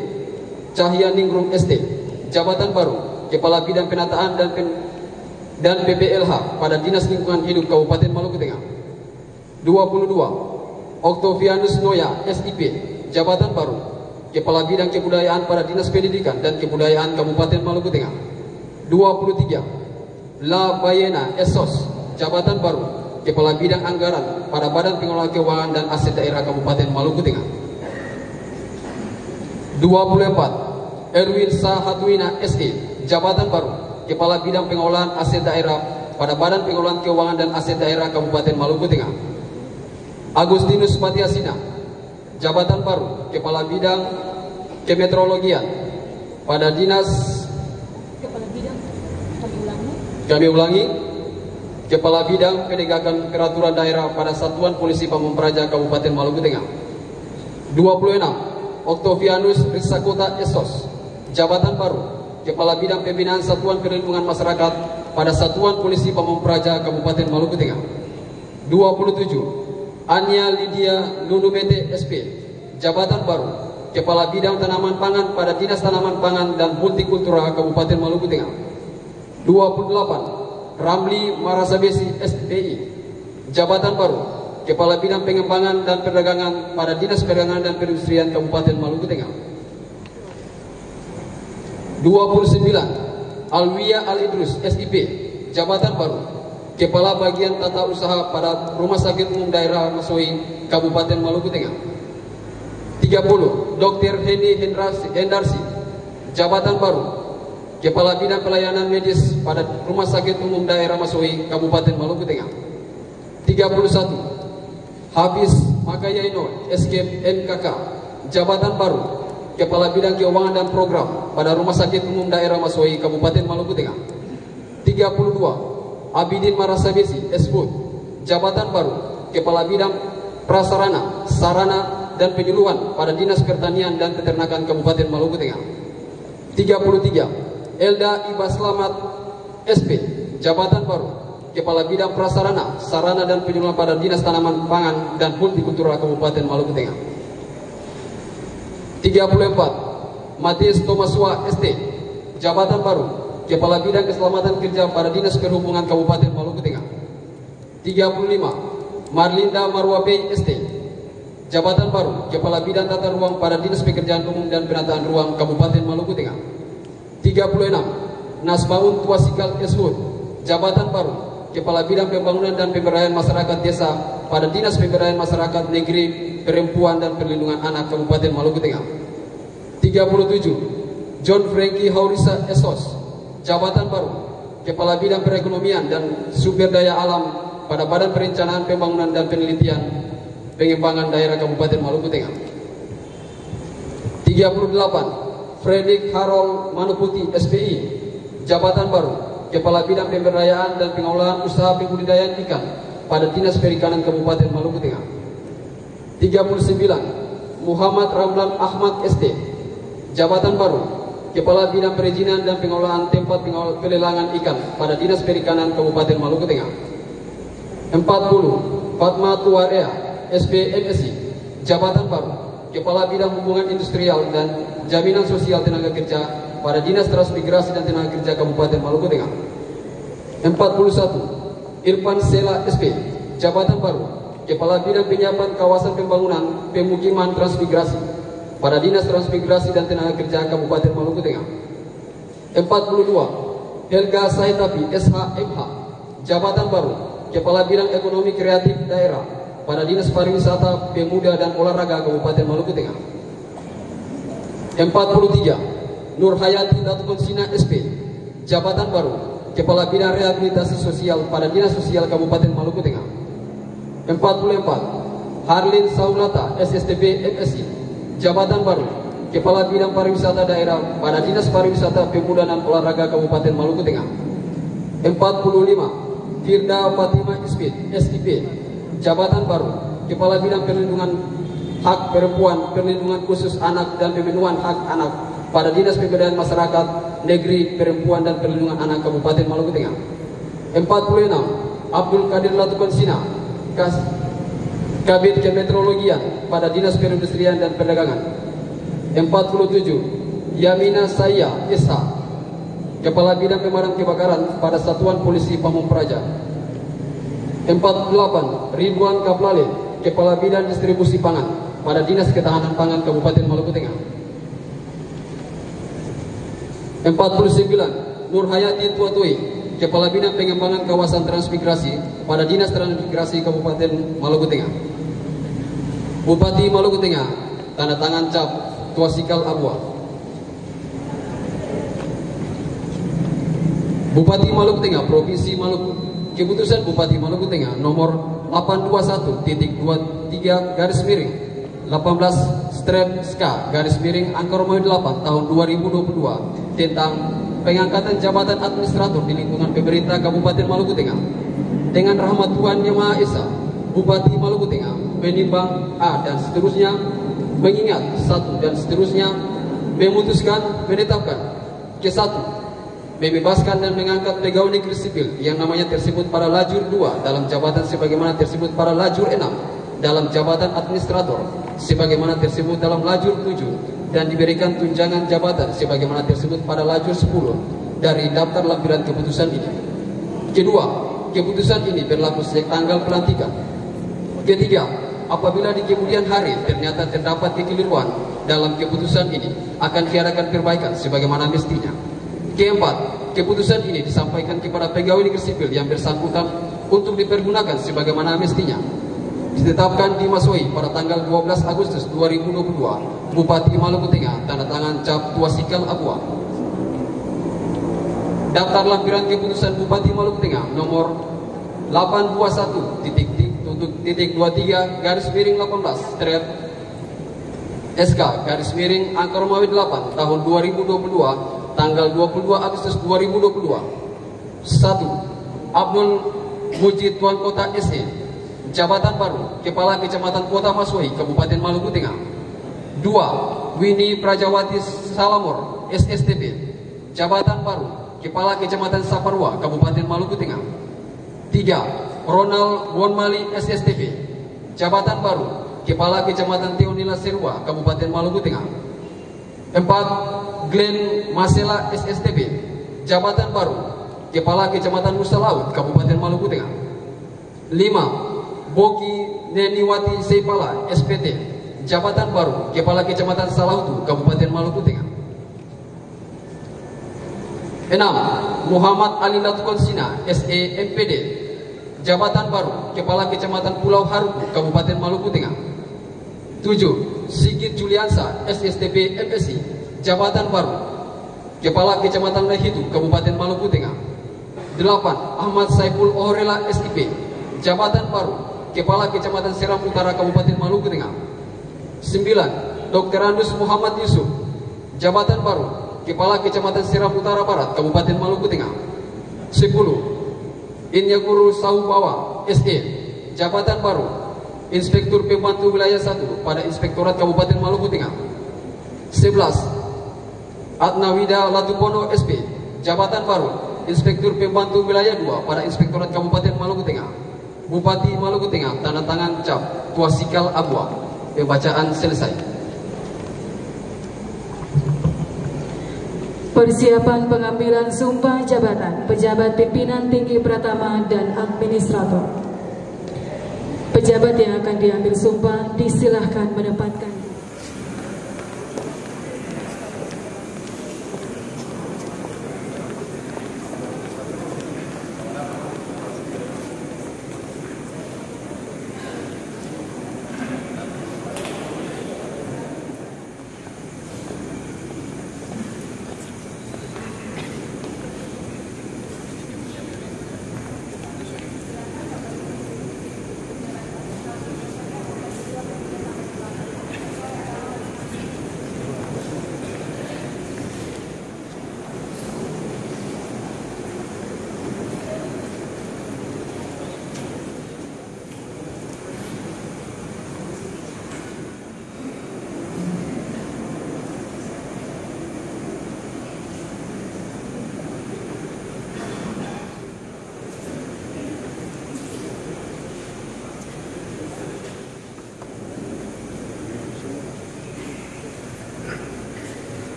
Cahya Ningrum ST. Jabatan baru, Kepala Bidang Penataan dan PPLH pada Dinas Lingkungan Hidup Kabupaten Maluku Tengah. 22. Octavianus Noya SIP. Jabatan baru, Kepala Bidang Kebudayaan pada Dinas Pendidikan dan Kebudayaan Kabupaten Maluku Tengah. 23. La Bayena Esos. Jabatan baru, Kepala Bidang Anggaran pada Badan Pengelola Keuangan dan Aset Daerah Kabupaten Maluku Tengah. 24. Erwin Sahatwina SE. Jabatan baru, Kepala Bidang Pengolahan Aset Daerah pada Badan Pengelolaan Keuangan dan Aset Daerah Kabupaten Maluku Tengah. Agustinus Patiasina. Jabatan baru, Kepala Bidang Kemeteorologian pada Dinas Kepala Bidang Penegakan Peraturan Daerah pada Satuan Polisi Pamung Praja Kabupaten Maluku Tengah. 26. Octavianus Risakota Esos. Jabatan baru, Kepala Bidang Pembinaan Satuan Perlindungan Masyarakat pada Satuan Polisi Pamung Praja Kabupaten Maluku Tengah. 27. Ania Lydia Nunumete SP. Jabatan baru, Kepala Bidang Tanaman Pangan pada Dinas Tanaman Pangan dan Multikultura Kabupaten Maluku Tengah. 28. Ramli Marasabesi SPI. Jabatan baru, Kepala Bidang Pengembangan dan Perdagangan pada Dinas Perdagangan dan Perindustrian Kabupaten Maluku Tengah. 29. Alwia Al-Idrus SIP. Jabatan baru, Kepala Bagian Tata Usaha pada Rumah Sakit Umum Daerah Masoi Kabupaten Maluku Tengah. 30. Dr. Hendy Hendarsi. Jabatan baru, Kepala Bidang Pelayanan Medis pada Rumah Sakit Umum Daerah Masoi Kabupaten Maluku Tengah. 31. Habis Makayaino Escape NKK. Jabatan baru, Kepala Bidang Keuangan dan Program pada Rumah Sakit Umum Daerah Masoi Kabupaten Maluku Tengah. 32. Abidin Marasabesi Esbud. Jabatan baru, Kepala Bidang Prasarana, Sarana dan Penyuluhan pada Dinas Pertanian dan Peternakan Kabupaten Maluku Tengah. 33. Elda Iba Slamat SP. Jabatan baru, Kepala Bidang Prasarana, Sarana dan Penyuluhan pada Dinas Tanaman Pangan dan Multikultura Kabupaten Maluku Tengah. 34. Matius Tomaswa ST. Jabatan baru, Kepala Bidang Keselamatan Kerja pada Dinas Perhubungan Kabupaten Maluku Tengah. 35. Marlinda Marwapei ST. Jabatan baru, Kepala Bidang Tata Ruang pada Dinas Pekerjaan Umum dan Penataan Ruang Kabupaten Maluku Tengah. 36. Nasbaun Tuasikal Eswood. Jabatan baru, Kepala Bidang Pembangunan dan Pemberdayaan Masyarakat Desa pada Dinas Pemberdayaan Masyarakat Negeri, Perempuan dan Perlindungan Anak Kabupaten Maluku Tengah. 37. John Frankie Haurisa Esos. Jabatan baru, Kepala Bidang Perekonomian dan Sumber Daya Alam pada Badan Perencanaan Pembangunan dan Penelitian Pengembangan Daerah Kabupaten Maluku Tengah. 38. Fredrik Harold Manuputi SPI, jabatan baru, Kepala Bidang Pemberdayaan dan Pengolahan Usaha Pembudidayaan Ikan pada Dinas Perikanan Kabupaten Maluku Tengah. 39. Muhammad Ramlan Ahmad ST, jabatan baru, Kepala Bidang Perizinan dan Pengolahan Tempat Pelelangan Ikan pada Dinas Perikanan Kabupaten Maluku Tengah. 40. Fatma Tuarea SP MSI, jabatan baru, Kepala Bidang Hubungan Industrial dan Jaminan Sosial Tenaga Kerja pada Dinas Transmigrasi dan Tenaga Kerja Kabupaten Maluku Tengah. 41. Irfan Sela SP, jabatan baru, Kepala Bidang Penyiapan Kawasan Pembangunan Pemukiman Transmigrasi pada Dinas Transmigrasi dan Tenaga Kerja Kabupaten Maluku Tengah. 42. Helga Saitapi SHMH, jabatan baru, Kepala Bidang Ekonomi Kreatif Daerah pada Dinas Pariwisata, Pemuda dan Olahraga Kabupaten Maluku Tengah. 43. Nur Hayati Datukonsina SP, jabatan baru, Kepala Bidang Rehabilitasi Sosial pada Dinas Sosial Kabupaten Maluku Tengah. 44. Harlin Saulata SSTB MSI, jabatan baru, Kepala Bidang Pariwisata Daerah pada Dinas Pariwisata, Pemuda dan Olahraga Kabupaten Maluku Tengah. 45. Firda Fatima Isbit SIP, jabatan baru, Kepala Bidang Perlindungan Hak Perempuan, Perlindungan Khusus Anak dan Pemenuhan Hak Anak pada Dinas Pemberdayaan Masyarakat, Negeri, Perempuan dan Perlindungan Anak Kabupaten Maluku Tengah. 46. Abdul Qadir Latukonsina Kabid Kemeteorologian pada Dinas Perindustrian dan Perdagangan. 47. Yamina Saya SH, Kepala Bidang Pemadam Kebakaran pada Satuan Polisi Pamung Praja. 48. Ridwan Kaplale, Kepala Bidang Distribusi Pangan pada Dinas Ketahanan Pangan Kabupaten Maluku Tengah. 49. Nur Hayati Tuatui, Kepala Bidang Pengembangan Kawasan Transmigrasi pada Dinas Transmigrasi Kabupaten Maluku Tengah. Bupati Maluku Tengah, tanda tangan cap Tuasikal Abua. Bupati Maluku Tengah Provinsi Maluku. Keputusan Bupati Maluku Tengah nomor 821.3/18/SK/Angka 8 tahun 2022 tentang pengangkatan jabatan administrator di lingkungan pemerintah Kabupaten Maluku Tengah. Dengan rahmat Tuhan Yang Maha Esa, Bupati Maluku Tengah menimbang A dan seterusnya, mengingat 1 dan seterusnya, memutuskan menetapkan ke-1, membebaskan dan mengangkat pegawai negeri sipil yang namanya tersebut pada lajur 2 dalam jabatan sebagaimana tersebut pada lajur 6 dalam jabatan administrator sebagaimana tersebut dalam lajur 7 dan diberikan tunjangan jabatan sebagaimana tersebut pada lajur 10 dari daftar lampiran keputusan ini. Kedua, keputusan ini berlaku sejak tanggal pelantikan. Ketiga, apabila di kemudian hari ternyata terdapat kekeliruan dalam keputusan ini, akan diadakan perbaikan sebagaimana mestinya. Keempat, keputusan ini disampaikan kepada pegawai negeri sipil yang bersangkutan untuk dipergunakan sebagaimana mestinya. Ditetapkan di Masoi pada tanggal 12 Agustus 2022, Bupati Maluku Tengah, tanda tangan cap Tuasikal Abua. Daftar lampiran keputusan Bupati Maluku Tengah nomor 821.18/SK/Angka 8 tahun 2022 tanggal 22 Agustus 2022. 1. Abdul Mujid Tuan Kota SE, jabatan baru, Kepala Kecamatan Kota Masoi, Kabupaten Maluku Tengah. 2. Winnie Prajawati Salamor SSTB, jabatan baru, Kepala Kecamatan Saparua, Kabupaten Maluku Tengah. 3. Ronald Wonmali SSTB, jabatan baru, Kepala Kecamatan Teonila Serua, Kabupaten Maluku Tengah. 4. Glenn Masela SSTB, jabatan baru, Kepala Kecamatan Nusa Laut, Kabupaten Maluku Tengah. 5. Bogi Neniwati Seipala SPT, jabatan baru, Kepala Kecamatan Salahutu, Kabupaten Maluku Tengah. 6. Muhammad Ali Latukonsina SE MPD, jabatan baru, Kepala Kecamatan Pulau Haruku, Kabupaten Maluku Tengah. 7. Sigit Juliansa SSTB MSI, jabatan baru, Kepala Kecamatan Lehitu, Kabupaten Maluku Tengah. 8. Ahmad Saiful Orela SIP, jabatan baru, Kepala Kecamatan Seram Utara Kabupaten Maluku Tengah. 9. Dr. Andus Muhammad Yusuf, jabatan baru, Kepala Kecamatan Seram Utara Barat Kabupaten Maluku Tengah. 10. Inyaguru Saubawa SE, jabatan baru, Inspektur Pembantu Wilayah 1 pada Inspektorat Kabupaten Maluku Tengah. 11. Adnawida Latupono SP, jabatan baru, Inspektur Pembantu Wilayah 2 pada Inspektorat Kabupaten Maluku Tengah. Bupati Maluku Tengah, tanda tangan cap Tuasikal Abua. Pembacaan selesai. Persiapan pengambilan sumpah jabatan pejabat pimpinan tinggi Pratama dan administrator. Pejabat yang akan diambil sumpah disilahkan menempatkan.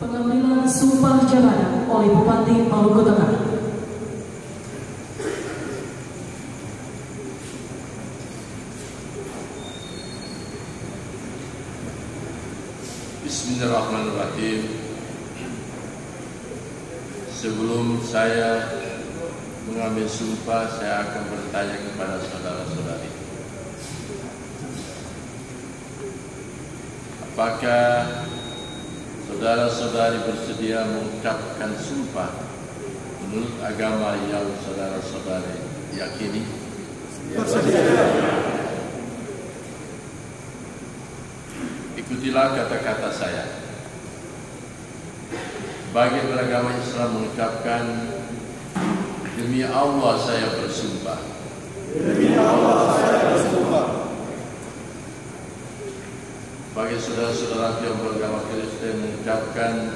Pengambilan sumpah jabatan oleh Bupati Maluku Tengah. Bismillahirrahmanirrahim. Sebelum saya mengambil sumpah, saya akan bertanya kepada saudara-saudari. Apakah saudara-saudari bersedia mengucapkan sumpah menurut agama yang saudara-saudari yakini? Bersedia. Ikutilah kata-kata saya. Bagi beragama Islam mengucapkan, demi Allah saya bersumpah. Demi Allah saya bersumpah. Bagi saudara-saudara yang beragama Kristen mengucapkan,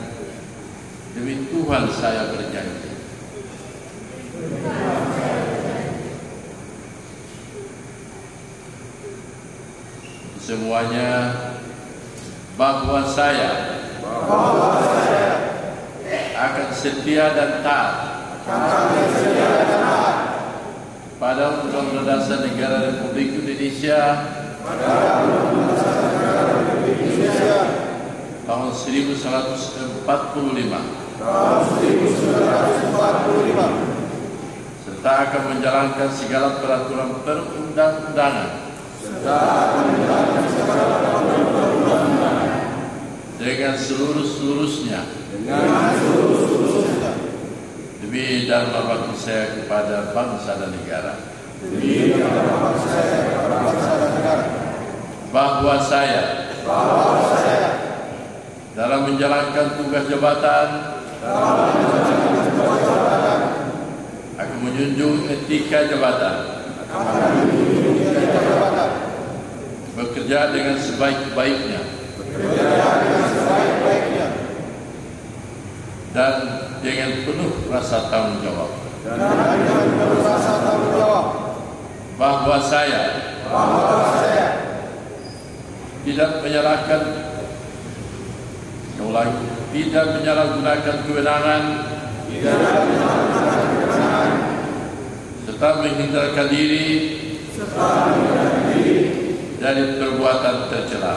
demi Tuhan saya berjanji. Semuanya bahwa saya akan setia dan taat pada Undang-Undang Dasar Negara Republik Indonesia tahun 1945 serta akan menjalankan segala peraturan perundang-undangan dengan seluruh-seluruhnya demi dan berbakti saya kepada bangsa dan negara. Bahwa saya dalam menjalankan tugas jabatan akan menjunjung etika jabatan, bekerja dengan sebaik-baiknya dan dengan penuh rasa tanggung jawab. Bahwa saya tidak menyalahkan, tidak menyalahgunakan kewenangan serta menghindarkan diri dari perbuatan tercela.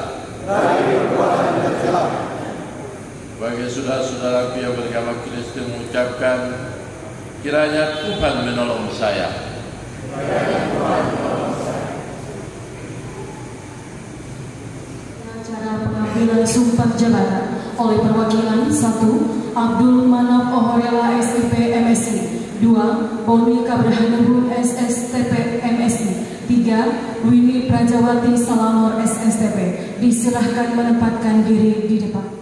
Bagi saudara-saudara yang beragama Kristen mengucapkan, kiranya Tuhan menolong saya. Cara pengambilan sumpah jabatan oleh perwakilan 1. Abdul Manaf Ohorela SIP MSI, 2. Boni Kabrahanurul SSTP MSI, 3. Winnie Prajawati Salamor SSTP. Disilahkan menempatkan diri di depan.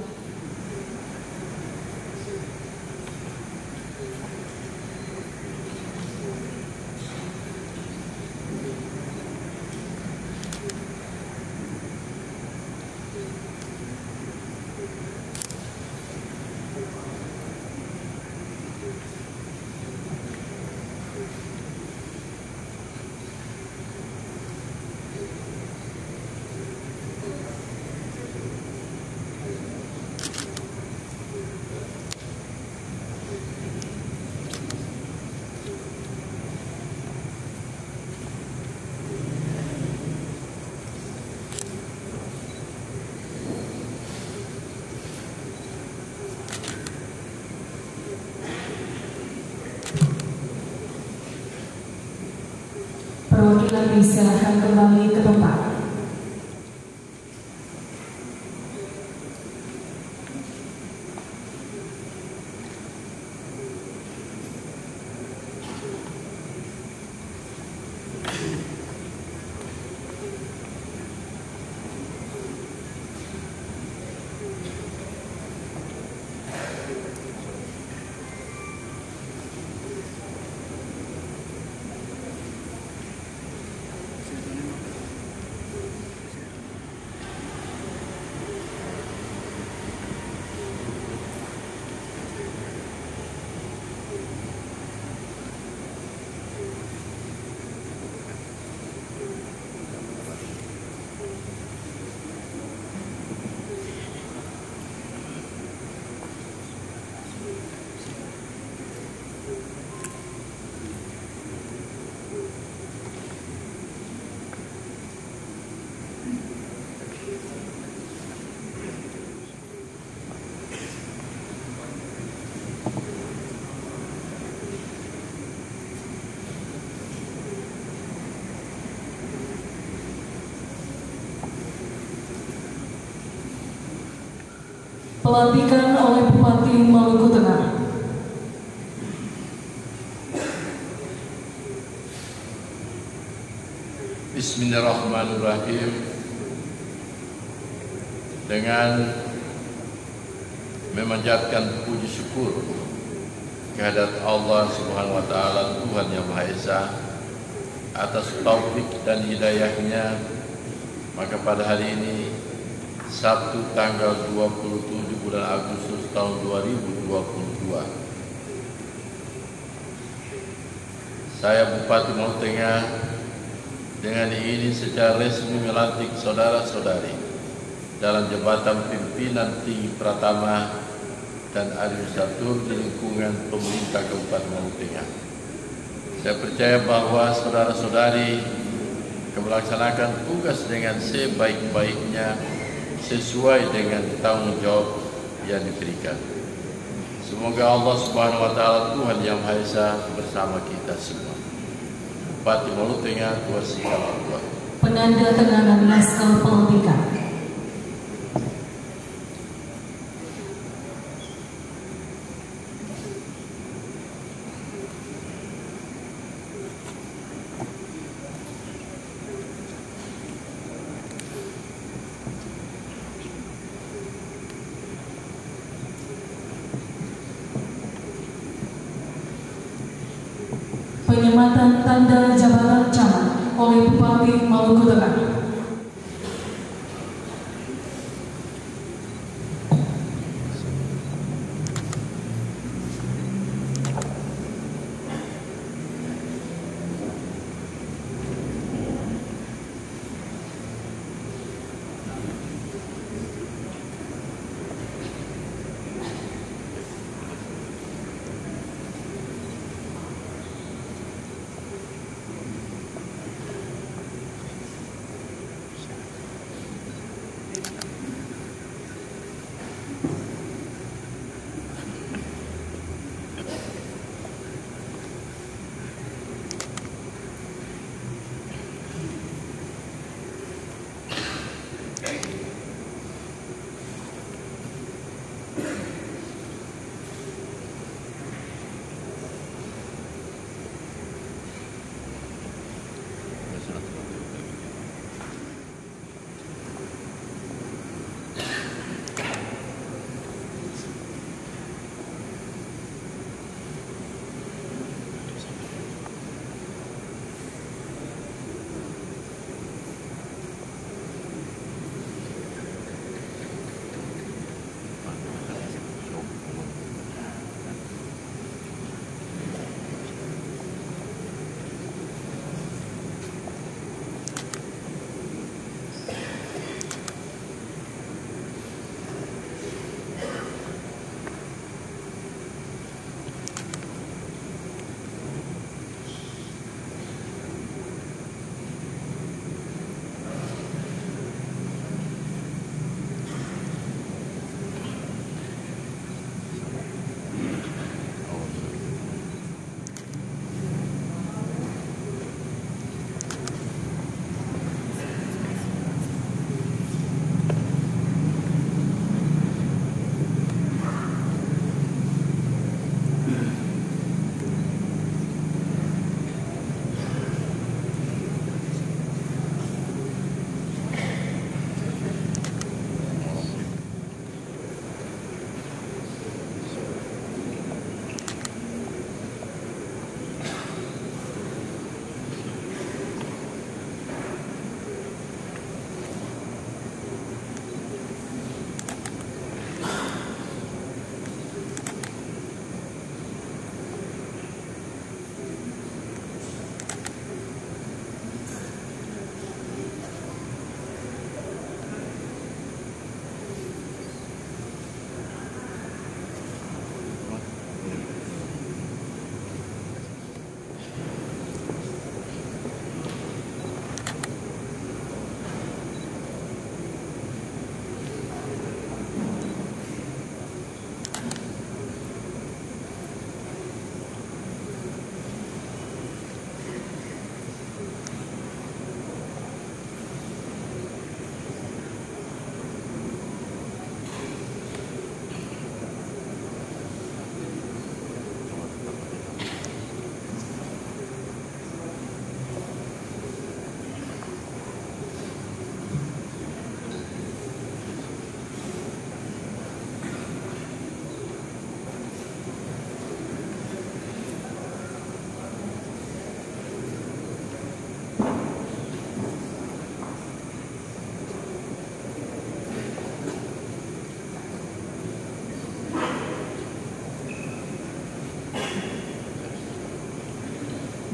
Perwakilan disilahkan kembali ke tempat. Pelantikan oleh Bupati Maluku Tengah. Bismillahirrahmanirrahim. Dengan memanjatkan puji syukur kehadirat Allah Subhanahu wa taala Tuhan Yang Maha Esa atas taufik dan hidayahnya, maka pada hari ini Sabtu tanggal 27 bulan Agustus tahun 2022, saya Bupati Maluku Tengah dengan ini secara resmi melantik saudara-saudari dalam jabatan pimpinan tinggi Pratama dan administratur di lingkungan pemerintah Kabupaten Maluku Tengah. Saya percaya bahwa saudara-saudari akan melaksanakan tugas dengan sebaik-baiknya sesuai dengan tanggung jawab yang diberikan. Semoga Allah Subhanahu wa taala Tuhan Yang Maha Esa bersama kita semua. Bupati Maluku Tengah 2 Sikap. Penanda tanganan naskah pelantikan. Penyematan tanda jabatan camat oleh Bupati Maluku Tengah.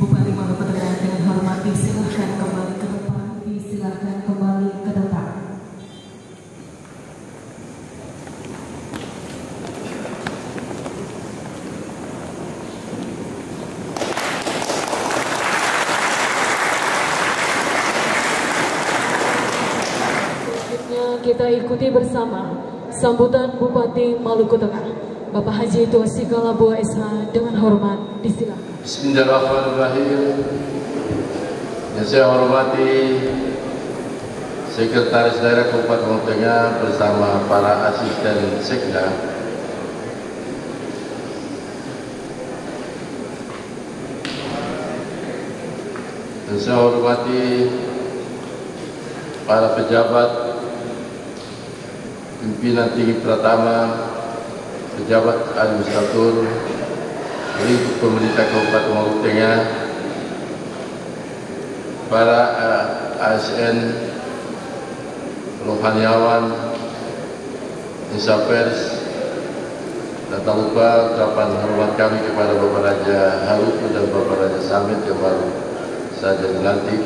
Bupati Maluku Tengah dengan hormat disilahkan kembali ke depan, disilahkan kembali ke depan. Selanjutnya kita ikuti bersama sambutan Bupati Maluku Tengah, Bapak Haji Tuasi Kalabuah SH dengan hormat disilakan. Bismillahirrahmanirrahim. Yang saya hormati Sekretaris Daerah Kabupaten Maluku Tengah bersama para asisten sekda, dan saya hormati para pejabat, pimpinan tinggi Pratama, pejabat administrator, lingkup pemerintah Kabupaten Maluku Tengah, para ASN, rohaniawan, insapers, dan tak lupa ucapan hormat kami kepada Bapak Raja Haruku dan Bapak Raja Samet yang baru saja dilantik.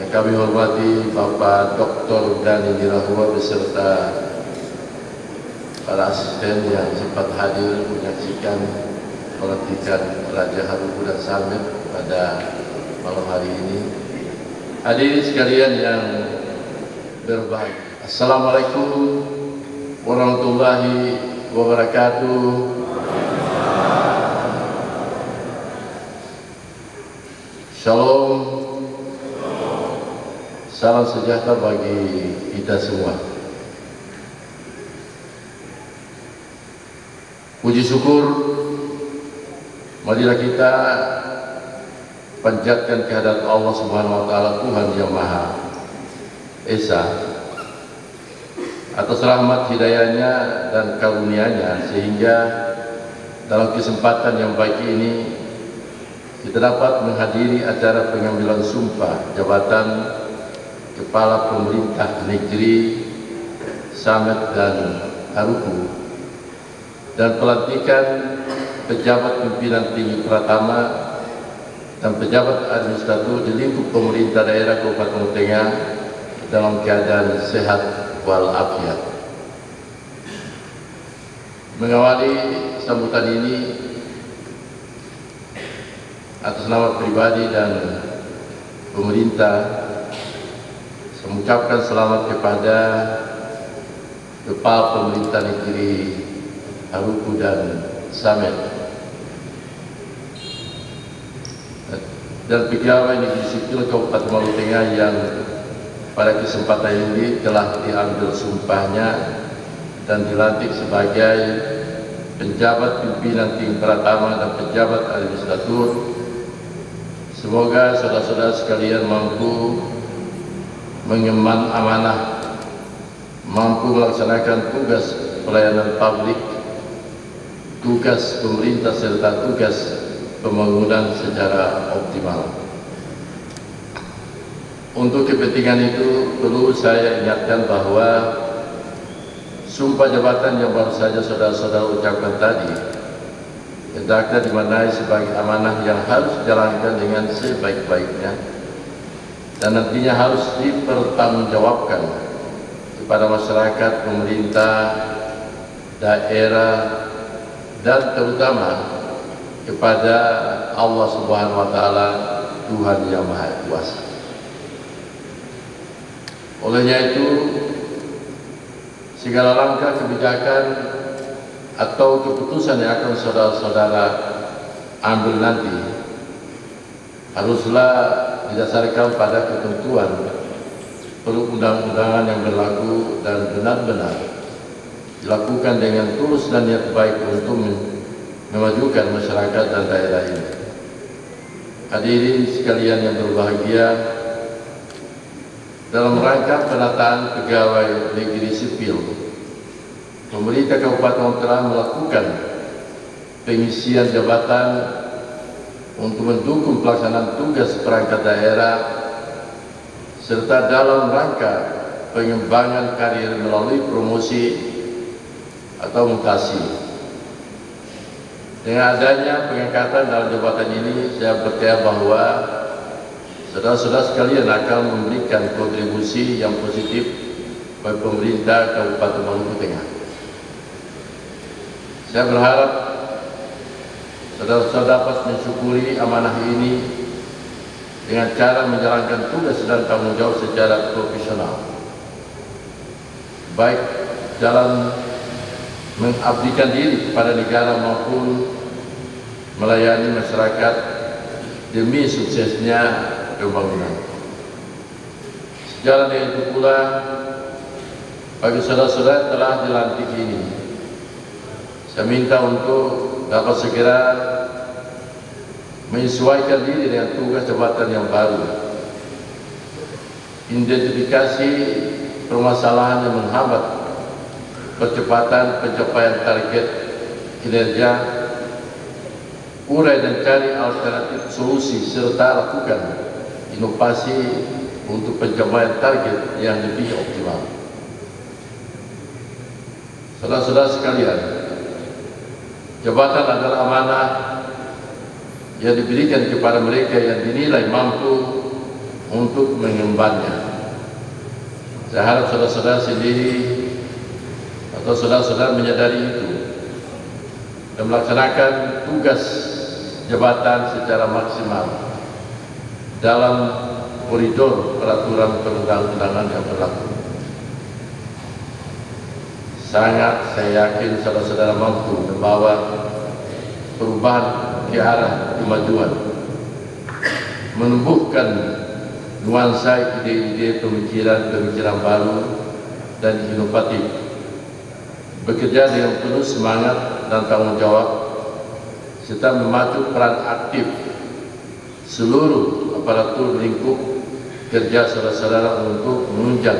Yang kami hormati Bapak Dr. Dani Nirahua beserta para asisten yang sempat hadir menyaksikan pelantikan Raja Haruku dan Samet pada malam hari ini. Hadirin sekalian yang berbahagia, Assalamualaikum warahmatullahi wabarakatuh. Shalom, salam sejahtera bagi kita semua. Puji syukur marilah kita panjatkan kehadirat Allah Subhanahu wa taala, Tuhan yang Maha Esa, atas rahmat hidayahnya dan karunia-Nya, sehingga dalam kesempatan yang baik ini kita dapat menghadiri acara pengambilan sumpah jabatan Kepala Pemerintah Negeri Samet dan Haruku dan pelantikan pejabat pimpinan tinggi Pratama dan pejabat administrator di lingkup pemerintah daerah Kabupaten Maluku Tengah dalam keadaan sehat walafiat. Mengawali sambutan ini atas nama pribadi dan pemerintah, saya mengucapkan selamat kepada Kepala Pemerintah Negeri Haruku dan Samet dan pegawai negeri sipil Kabupaten Maluku Tengah yang pada kesempatan ini telah diambil sumpahnya dan dilantik sebagai penjabat pimpinan tinggi Pratama dan pejabat administrator. Semoga saudara-saudara sekalian mampu mengemban amanah, mampu melaksanakan tugas pelayanan publik, tugas pemerintah serta tugas pembangunan secara optimal. Untuk kepentingan itu perlu saya ingatkan bahwa sumpah jabatan yang baru saja saudara-saudara ucapkan tadi hendaknya dimaknai sebagai amanah yang harus dijalankan dengan sebaik-baiknya dan nantinya harus dipertanggungjawabkan kepada masyarakat, pemerintah, daerah, dan terutama kepada Allah Subhanahu wa taala, Tuhan yang Maha Kuasa. Olehnya itu, segala langkah kebijakan atau keputusan yang akan saudara-saudara ambil nanti haruslah didasarkan pada ketentuan perundang-undangan yang berlaku dan benar-benar dilakukan dengan tulus dan niat baik untuk memajukan masyarakat dan daerah ini. Hadirin sekalian yang berbahagia, dalam rangka penataan pegawai negeri sipil, pemerintah Kabupaten telah melakukan pengisian jabatan untuk mendukung pelaksanaan tugas perangkat daerah serta dalam rangka pengembangan karir melalui promosi atau mutasi. Dengan adanya pengangkatan dalam jabatan ini, saya percaya bahwa saudara-saudara sekalian akan memberikan kontribusi yang positif bagi pemerintah Kabupaten Maluku Tengah. Saya berharap saudara-saudara dapat mensyukuri amanah ini dengan cara menjalankan tugas dan tanggung jawab secara profesional, baik dalam mengabdikan diri kepada negara maupun melayani masyarakat demi suksesnya pembangunan. Sejalan dengan itu pula, bagi saudara-saudara telah dilantik ini, saya minta untuk dapat segera menyesuaikan diri dengan tugas jabatan yang baru. Identifikasi permasalahan yang menghambat percepatan pencapaian target kinerja, urai dan cari alternatif solusi, serta lakukan inovasi untuk pencapaian target yang lebih optimal. Saudara-saudara sekalian, jabatan adalah amanah yang diberikan kepada mereka yang dinilai mampu untuk mengembannya. Saya harap saudara-saudara sendiri atau saudara-saudara menyadari itu dan melaksanakan tugas jabatan secara maksimal dalam koridor peraturan perundang-undangan yang berlaku. Sangat saya yakin saudara-saudara mampu membawa perubahan ke arah kemajuan, menumbuhkan nuansa ide-ide pemikiran baru dan inovatif, bekerja dengan penuh semangat dan tanggung jawab, serta memacu peran aktif seluruh aparatur lingkup kerja saudara-saudara untuk menunjang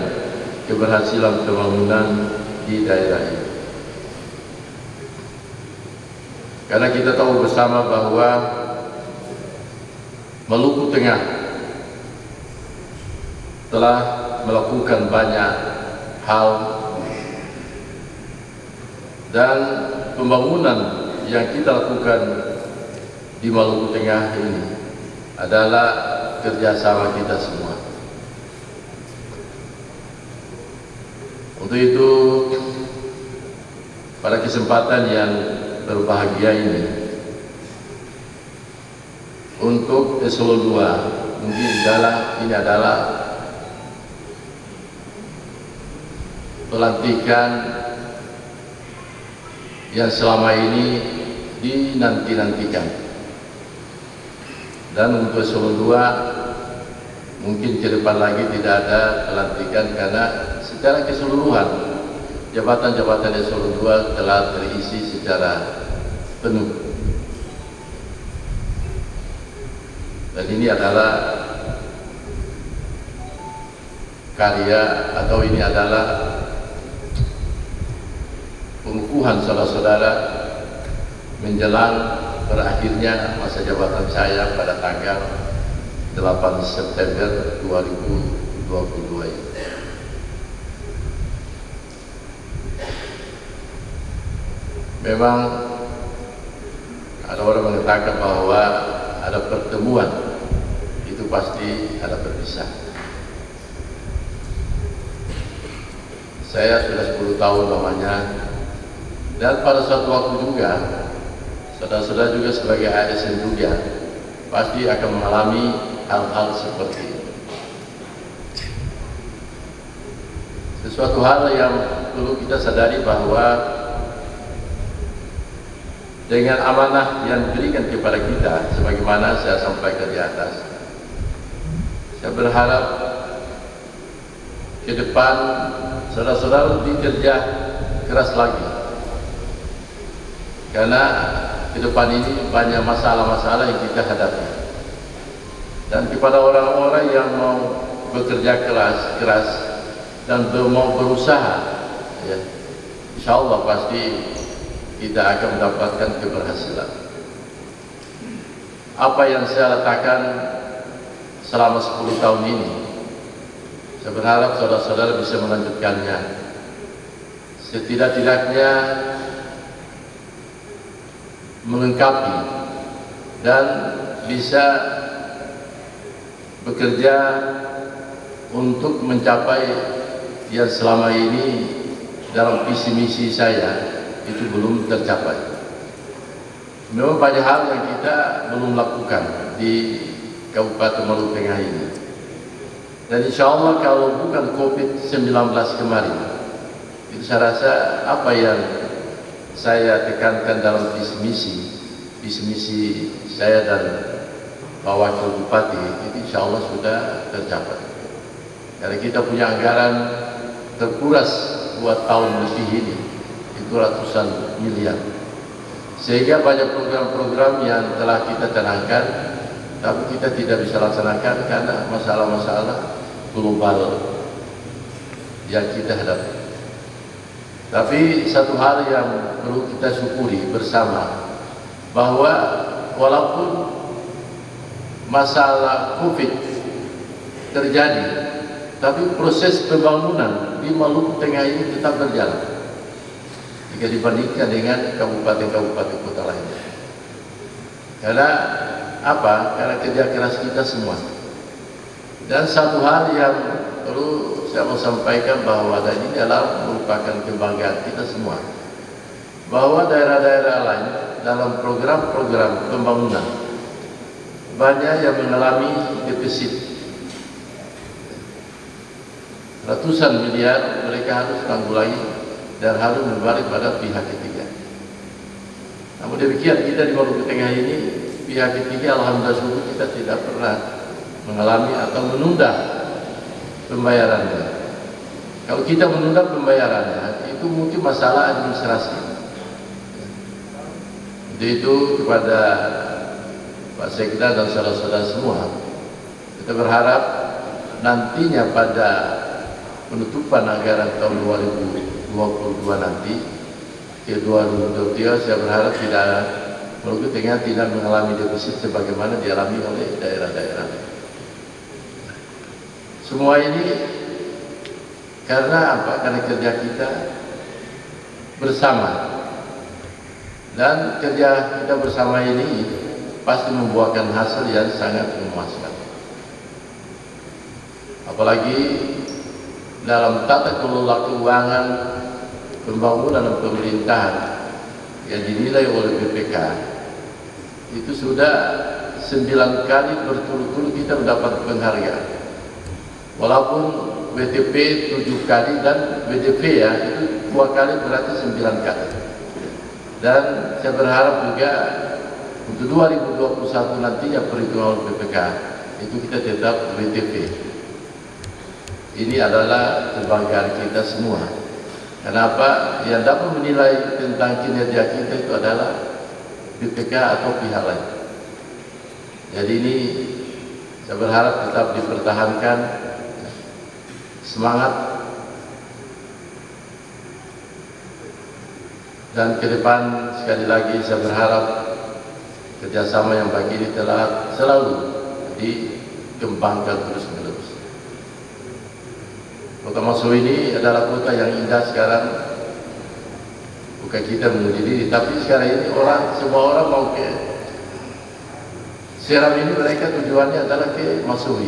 keberhasilan pembangunan di daerah ini. Karena kita tahu bersama bahwa Maluku Tengah telah melakukan banyak hal dan pembangunan yang kita lakukan di Maluku Tengah ini adalah kerjasama kita semua. Untuk itu, pada kesempatan yang berbahagia ini, untuk eselon 2 mungkin ini adalah pelantikan yang selama ini dinanti-nantikan. Dan untuk eselon 2 mungkin ke depan lagi tidak ada pelantikan, karena secara keseluruhan jabatan-jabatan eselon 2 telah terisi secara penuh. Dan ini adalah karya atau ini adalah pengukuhan saudara-saudara menjelang berakhirnya masa jabatan saya pada tanggal 8 September 2022 ini. Memang ada orang mengatakan bahwa ada pertemuan, itu pasti ada berpisah. Saya sudah 10 tahun lamanya, dan pada suatu waktu juga saudara-saudara juga sebagai ASN juga pasti akan mengalami hal-hal seperti ini. Sesuatu hal yang perlu kita sadari bahwa dengan amanah yang diberikan kepada kita, sebagaimana saya sampaikan di atas, saya berharap ke depan saudara-saudara lebih kerja keras lagi, karena ke depan ini banyak masalah-masalah yang kita hadapi. Dan kepada orang-orang yang mau bekerja keras dan mau berusaha, ya, insya Allah pasti kita akan mendapatkan keberhasilan. Apa yang saya letakkan selama 10 tahun ini, saya berharap saudara-saudara bisa melanjutkannya. Setidak-tidaknya melengkapi dan bisa bekerja untuk mencapai yang selama ini dalam visi misi saya itu belum tercapai. Memang banyak hal yang kita belum lakukan di Kabupaten Maluku Tengah ini. Dan insya Allah kalau bukan COVID-19 kemarin, itu saya rasa apa yang saya tekankan dalam visi misi saya dan Pak Wakil Bupati itu insya Allah sudah tercapai. Karena kita punya anggaran terkuras buat tahun lebih ini, itu ratusan miliar. Sehingga banyak program-program yang telah kita canangkan, tapi kita tidak bisa laksanakan karena masalah-masalah global yang kita hadapi. Tapi satu hal yang perlu kita syukuri bersama, bahwa walaupun masalah COVID terjadi, tapi proses pembangunan di Maluku Tengah ini tetap berjalan jika dibandingkan dengan kabupaten-kabupaten kota lainnya. Karena apa? Karena kerja keras kita semua. Dan satu hal yang perlu saya mau sampaikan bahwa ini adalah merupakan kebanggaan kita semua, bahwa daerah-daerah lain dalam program-program pembangunan banyak yang mengalami defisit ratusan miliar, mereka harus tanggulangi dan harus berbalik pada pihak ketiga. Namun demikian kita di Maluku Tengah ini, pihak ketiga alhamdulillah syukur kita tidak pernah mengalami atau menunda pembayarannya. Kalau kita menunda pembayarannya, itu mungkin masalah administrasi. Jadi itu kepada Pak Sekda dan saudara-saudara semua, kita berharap nantinya pada penutupan anggaran tahun 2022 nanti ke 2023, saya berharap Maluku Tengah tidak mengalami defisit sebagaimana dialami oleh daerah-daerah. Semua ini karena apa? Karena kerja kita bersama, dan kerja kita bersama ini pasti membuahkan hasil yang sangat memuaskan. Apalagi dalam tata kelola keuangan pembangunan dan pemerintahan yang dinilai oleh BPK, itu sudah 9 kali berturut-turut kita mendapat penghargaan. Walaupun WTP 7 kali dan WDP ya itu 2 kali, berarti 9 kali. Dan saya berharap juga untuk 2021 nantinya perhitungan oleh BPK itu kita tetap WTP. Ini adalah kebanggaan kita semua. Kenapa? Yang dapat menilai tentang kinerja kita itu adalah BPK atau pihak lain. Jadi ini saya berharap tetap dipertahankan semangat, dan ke depan sekali lagi saya berharap kerjasama yang bagi ini telah selalu dikembangkan terus-menerus. Kota Maso ini adalah kota yang indah sekarang. Bukan kita menguji diri, tapi sekarang ini semua orang mau ke Seram ini, mereka tujuannya adalah ke Masowi.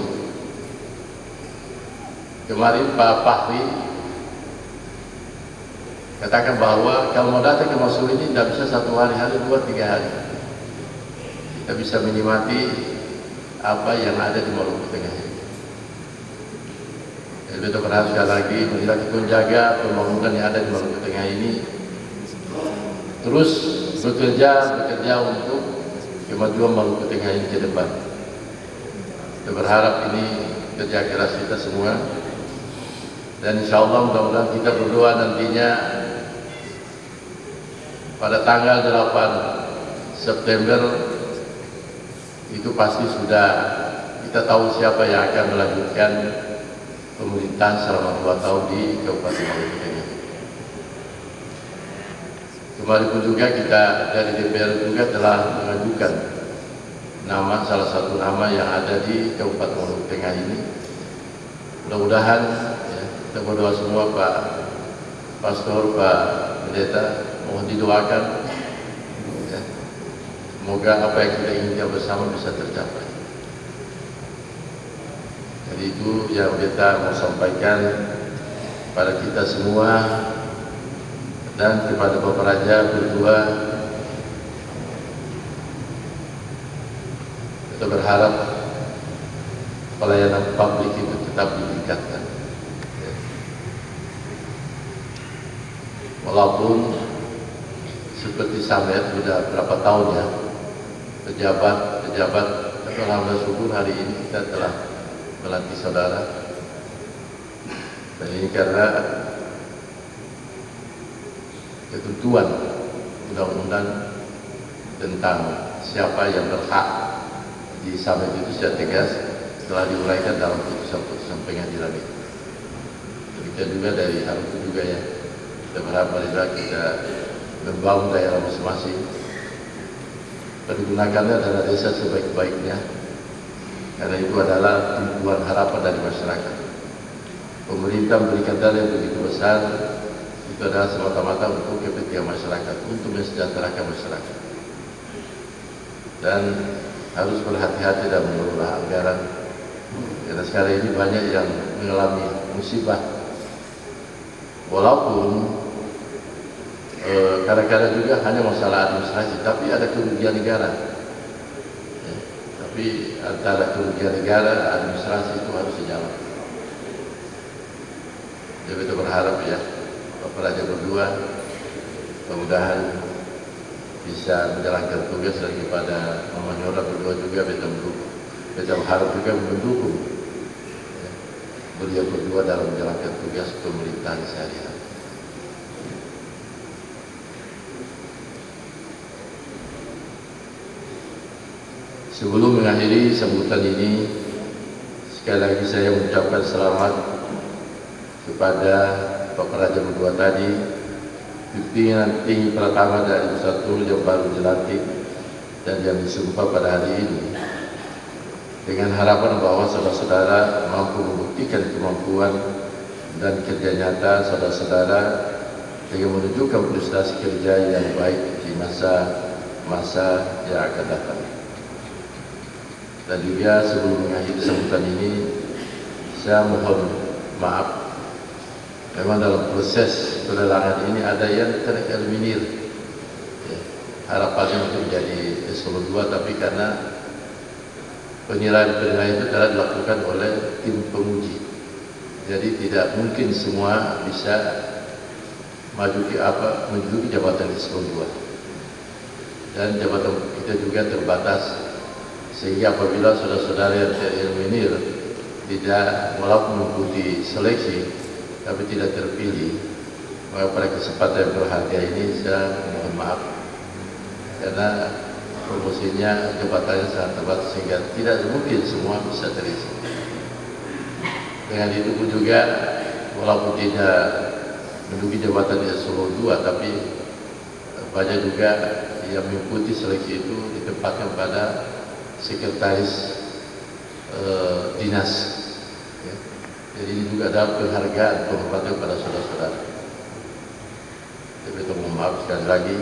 Kemarin Pak Fahri katakan bahwa kalau mau datang ke Masowi ini tidak bisa 1 hari, 2-3 hari. Kita bisa menikmati apa yang ada di Maluku Tengah ini. Jadi kita berharap sekali lagi kita menjaga pembangunan yang ada di Maluku Tengah ini, terus bekerja untuk kemajuan Maluku Tengah ini ke depan. Kita berharap ini kerja keras kita semua, dan insya Allah mudah-mudahan kita berdoa nantinya pada tanggal 8 September itu pasti sudah kita tahu siapa yang akan melanjutkan pemerintahan selama 2 tahun di Kabupaten Maluku Tengah. Kemarin pun juga kita dari DPR juga telah mengajukan salah satu nama yang ada di Kabupaten Maluku Tengah ini. Mudah-mudahan ya, kita berdoa semua Pak Pastor, Pak Pendeta, mohon didoakan ya, Semoga apa yang kita inginkan bersama bisa tercapai. Jadi itu yang kita mau sampaikan pada kita semua dan kepada Bapak Raja berdua. Kita berharap pelayanan publik itu tetap ditingkatkan. Walaupun seperti Samet sudah berapa tahun ya, pejabat atau alhamdulillah syukur hari ini kita telah melantik saudara. Dan ini karena ketentuan undang-undang tentang siapa yang berhak di Samet itu secara tegas telah diuraikan dalam putusan pengadilan itu. Demikian juga dari hal itu juga ya, kita berharap marilah kita membangun daerah masing-masing, pergunakannya dana desa sebaik-baiknya, karena itu adalah tumpuan harapan dari masyarakat. Pemerintah memberikan dana yang begitu besar, itu adalah semata-mata untuk kepentingan masyarakat, untuk mensejahterakan masyarakat. Dan harus berhati-hati dalam mengelola anggaran, karena sekarang ini banyak yang mengalami musibah. Walaupun kadang-kadang juga hanya masalah administrasi, tapi ada kerugian negara. Ya, tapi antara kerugian negara, administrasi itu harus sejalan. Jadi kita berharap ya, Bapak Raja berdua, mudah-mudahan bisa menjalankan tugas, dan kepada Mama Nyola berdua juga kita mendukung. Kita berharap juga mendukung ya, beliau berdua dalam menjalankan tugas pemerintahan sehari-hari. Sebelum mengakhiri sambutan ini, sekali lagi saya mengucapkan selamat kepada Bapak Raja berdua tadi, pimpinan tinggi pertama dari Nusantara yang baru dilantik dan yang disumpah pada hari ini, dengan harapan bahwa saudara-saudara mampu membuktikan kemampuan dan kerja nyata saudara-saudara dengan menunjukkan prestasi kerja yang baik di masa yang akan datang. Dan juga sebelum mengakhiri sambutan ini, saya mohon maaf, memang dalam proses pelelangan ini ada yang tereliminir ya, harapannya untuk menjadi eselon 2, tapi karena penilaian itu telah dilakukan oleh tim penguji, jadi tidak mungkin semua bisa menduduki jabatan eselon 2, dan jabatan kita juga terbatas. Sehingga apabila saudara-saudara yang tereliminir tidak mengikuti seleksi tapi tidak terpilih, maka pada kesempatan yang berharga ini saya mohon maaf, karena promosinya jabatannya sangat terbatas sehingga tidak mungkin semua bisa terisi. Dengan itu pun juga walaupun tidak menduduki jabatan di eselon 2, tapi banyak juga yang mengikuti seleksi itu ditempatkan pada sekretaris dinas ya. Jadi ini juga ada penghargaan, penghormatan kepada saudara-saudara. Jadi kita mohon maaf sekali lagi.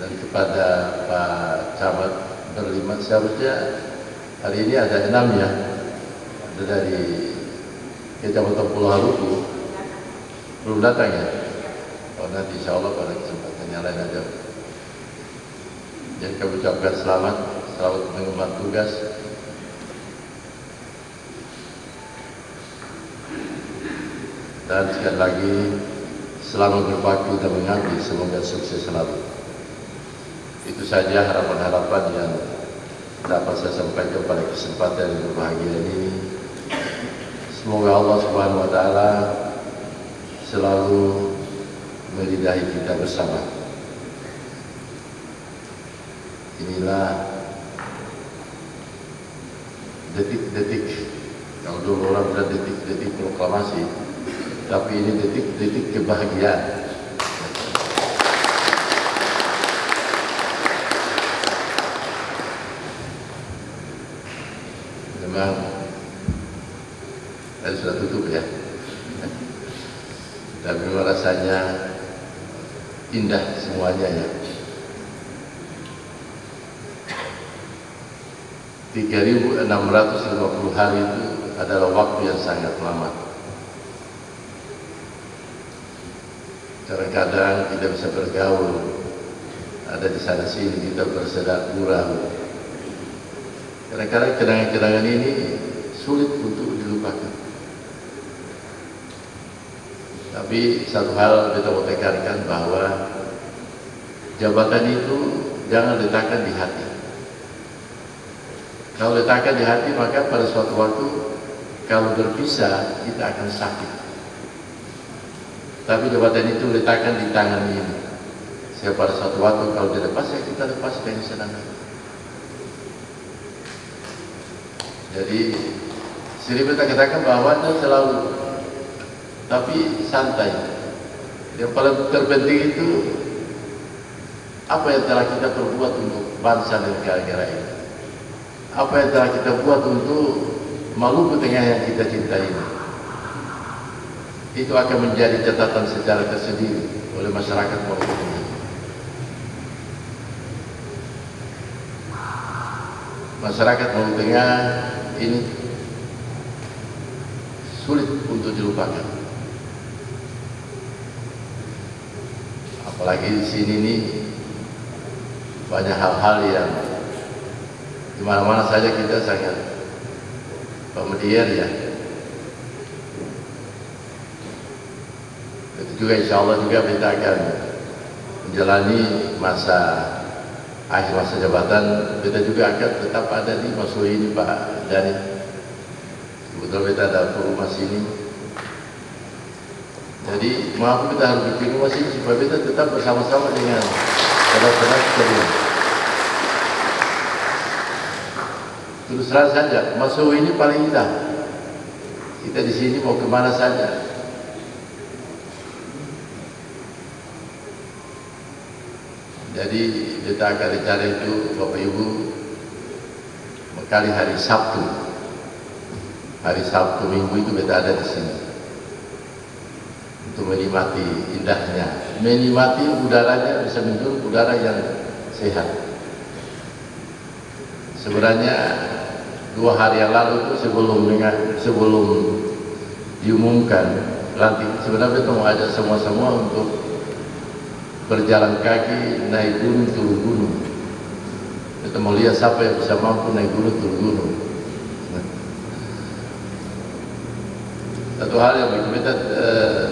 Dan kepada Pak Camat berlima, seharusnya hari ini ada 6 ya, ada dari Kecamatan Pulau Haruku belum datang ya. Nanti insya Allah pada kesempatan yang lain aja. Jadi kami ucapkan selamat mengemban tugas. Dan sekali lagi selamat berbakti dan mengabdi, semoga sukses selalu. Itu saja harapan-harapan yang dapat saya sampaikan pada kesempatan yang berbahagia ini. Semoga Allah Subhanahu wa Ta'ala selalu meridai kita bersama. Inilah detik-detik, kalau dulu orang bilang detik-detik proklamasi, tapi ini detik-detik kebahagiaan. Memang saya sudah tutup ya, dan memang rasanya indah semuanya ya. 3.650 hari itu adalah waktu yang sangat lama. Kadang-kadang kita bisa bergaul, ada di sana sini kita bersedap gurau. Kadang-kadang kenangan-kenangan ini sulit untuk dilupakan. Tapi satu hal kita mau tekankan bahwa jabatan itu jangan letakkan di hati. Kalau letakkan di hati, maka pada suatu waktu kalau berpisah kita akan sakit. Tapi jabatan itu letakkan di tangan ini. Sehingga pada suatu waktu kalau dilepas, ya kita lepas dengan senang hati. Jadi sering kita katakan bahwa itu selalu, tapi santai. Yang paling terpenting itu apa yang telah kita perbuat untuk bangsa dan negara ini. Apa yang telah kita buat untuk Maluku Tengah yang kita cintai ini. Itu akan menjadi catatan secara tersendiri oleh masyarakat Maluku Tengah. Masyarakat Maluku Tengah ini sulit untuk dilupakan. Apalagi di sini nih banyak hal-hal yang di mana-mana saja kita sangat familiar ya. Itu juga insya Allah juga kita akan menjalani akhir masa jabatan. Kita juga akan tetap ada di Masuh ini Pak Dhani. Kebetulan kita ada rumah sini. Jadi maaf kita harus bikin rumah sini supaya kita tetap bersama-sama dengan saudara-saudara sekalian. Terus terang saja, Masuh ini paling indah. Kita di sini mau kemana saja. Jadi kita akan rencana itu Bapak Ibu kali hari Sabtu. Hari Sabtu Minggu itu kita ada di sini untuk menikmati indahnya, menikmati udaranya, bisa menjurus udara yang sehat. Sebenarnya 2 hari yang lalu itu sebelum diumumkan nanti sebenarnya kita mau ajak semua untuk berjalan kaki naik gunung turun gunung. Kita mau lihat siapa yang bisa mampu naik gunung turun gunung. Satu hal yang kita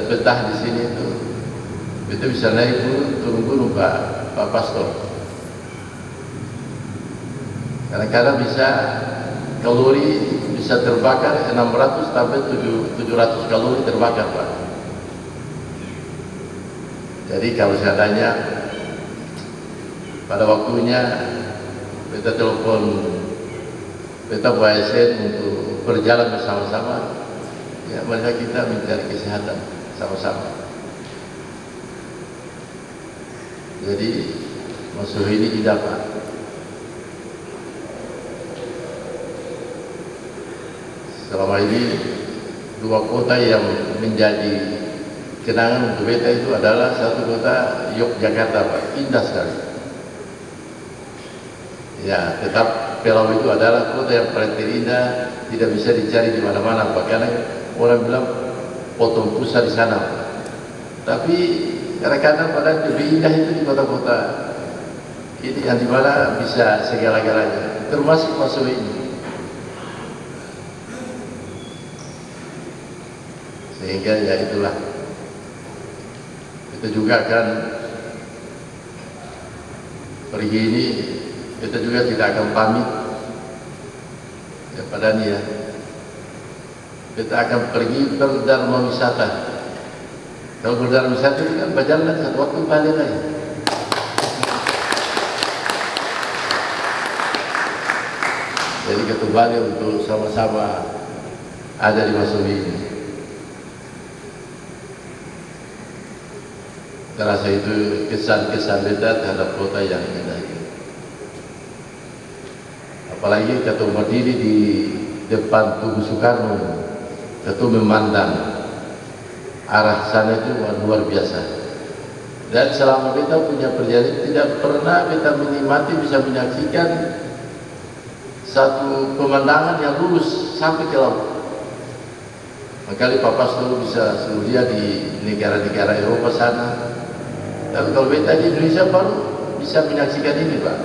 betah di sini itu kita bisa naik gunung turun gunung Pak Pastor. Kadang-kadang bisa kalori bisa terbakar 600 sampai 700 kalori terbakar Pak. Jadi kalau seandainya pada waktunya kita telepon kita ASN untuk berjalan bersama-sama, ya mereka kita mencari kesehatan sama-sama. Jadi Masuh ini tidak Pak. Selama ini 2 kota yang menjadi kenangan untuk beta itu adalah satu kota Yogyakarta Pak, indah sekali. Ya, tetap Pelau itu adalah kota yang paling terindah, tidak bisa dicari di mana-mana Pak, karena orang bilang potong pusat di sana Pak. Tapi kadang-kadang padahal lebih indah itu di kota-kota ini yang dimana bisa segala-galanya, termasuk Masuh ini. Sehingga ya itulah, kita juga akan pergi ini, kita juga tidak akan pamit ya Pak Dhani ya. Kita akan pergi berdharma wisata. Kalau berdharma wisata itu kan berjalan satu waktu balik lagi. Jadi kita balik untuk sama-sama ada di Masuh ini. Terasa itu kesan-kesan beta terhadap kota yang indah ini. Apalagi ketua berdiri di depan Tugu Soekarno, ketua memandang arah sana itu luar biasa. Dan selama beta punya perjalanan tidak pernah beta menikmati bisa menyaksikan satu pemandangan yang lurus sampai ke laut. Makanya Pak Pastor bisa dia di negara-negara Eropa sana. Tapi kalau beta di Indonesia baru bisa menyaksikan ini, Pak.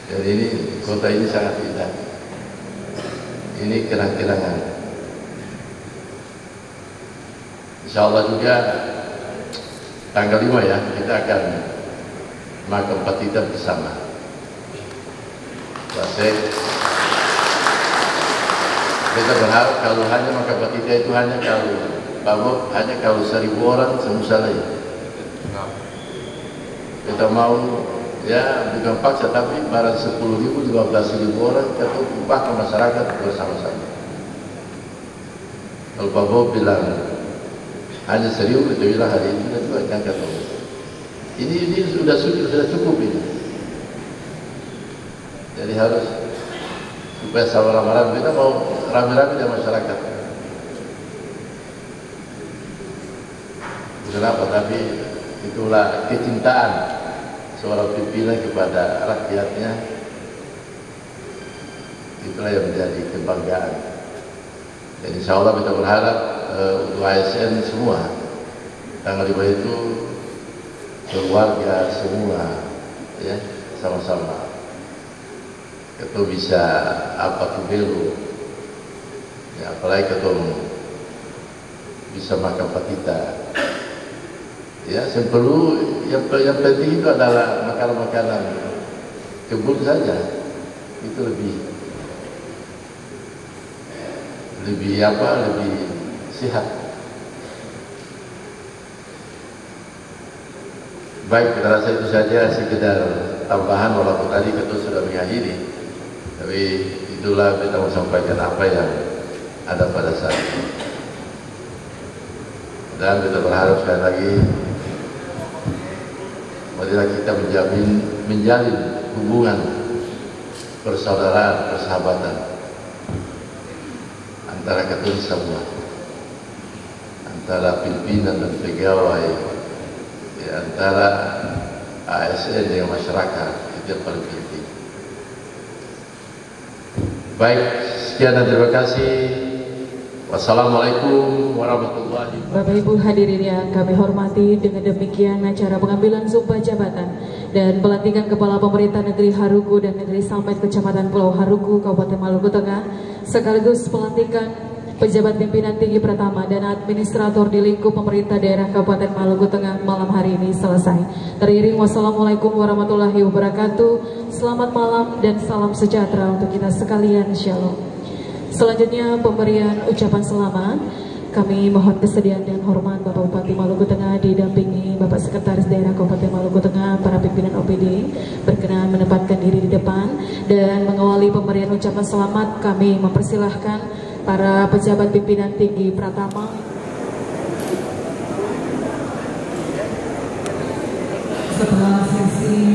Jadi ini kota ini sangat indah. Ini kenang-kenangan. Insya Allah juga tanggal 5 ya kita akan makam Patita bersama. Kita berharap kalau hanya makam Patita itu hanya kalau Bapak hanya kalau 1.000 orang semusalai. Kita mau ya bukan paksa tapi barang 10.000 15.000 orang kita ubah ke masyarakat bersama-sama. Kalau Pak Bob bilang hanya 1.000 kita bilang hari ini kita juga jangan kata ini sudah cukup ini. Jadi harus supaya sama-sama kita mau rame-rame dengan masyarakat. Kenapa? Tapi itulah kecintaan seorang pimpinan kepada rakyatnya. Itulah yang menjadi kebanggaan. Dan insya Allah kita berharap untuk ASN semua tanggal 5 itu keluarga semua ya sama-sama kita bisa apa tuh belu ya, apalagi ketemu bisa makan patita ya. Yang penting itu adalah makanan-makanan kebun saja, itu lebih sehat. Baik, kita rasa itu saja sekedar tambahan walaupun tadi kita sudah mengakhiri, tapi itulah kita mau sampaikan apa yang ada pada saat ini. Dan kita berharap sekali lagi marilah kita menjalin hubungan persaudaraan, persahabatan antara kita semua, antara pimpinan dan pegawai, ya, antara ASN dengan masyarakat. Itu yang paling penting. Baik, sekian dan terima kasih. Wassalamualaikum warahmatullahi wabarakatuh. Bapak Ibu hadirin yang kami hormati, dengan demikian acara pengambilan sumpah jabatan dan pelantikan Kepala Pemerintah Negeri Haruku dan Negeri Sampet Kecamatan Pulau Haruku, Kabupaten Maluku Tengah, sekaligus pelantikan pejabat pimpinan tinggi pertama dan administrator di lingkup pemerintah daerah Kabupaten Maluku Tengah malam hari ini selesai. Teriring wassalamualaikum warahmatullahi wabarakatuh. Selamat malam dan salam sejahtera untuk kita sekalian, shalom. Selanjutnya pemberian ucapan selamat. Kami mohon kesediaan dan hormat Bapak Bupati Maluku Tengah didampingi Bapak Sekretaris Daerah Kabupaten Maluku Tengah, para pimpinan OPD berkenan menempatkan diri di depan, dan mengawali pemberian ucapan selamat kami mempersilahkan para pejabat pimpinan tinggi Pratama. Setelah sesi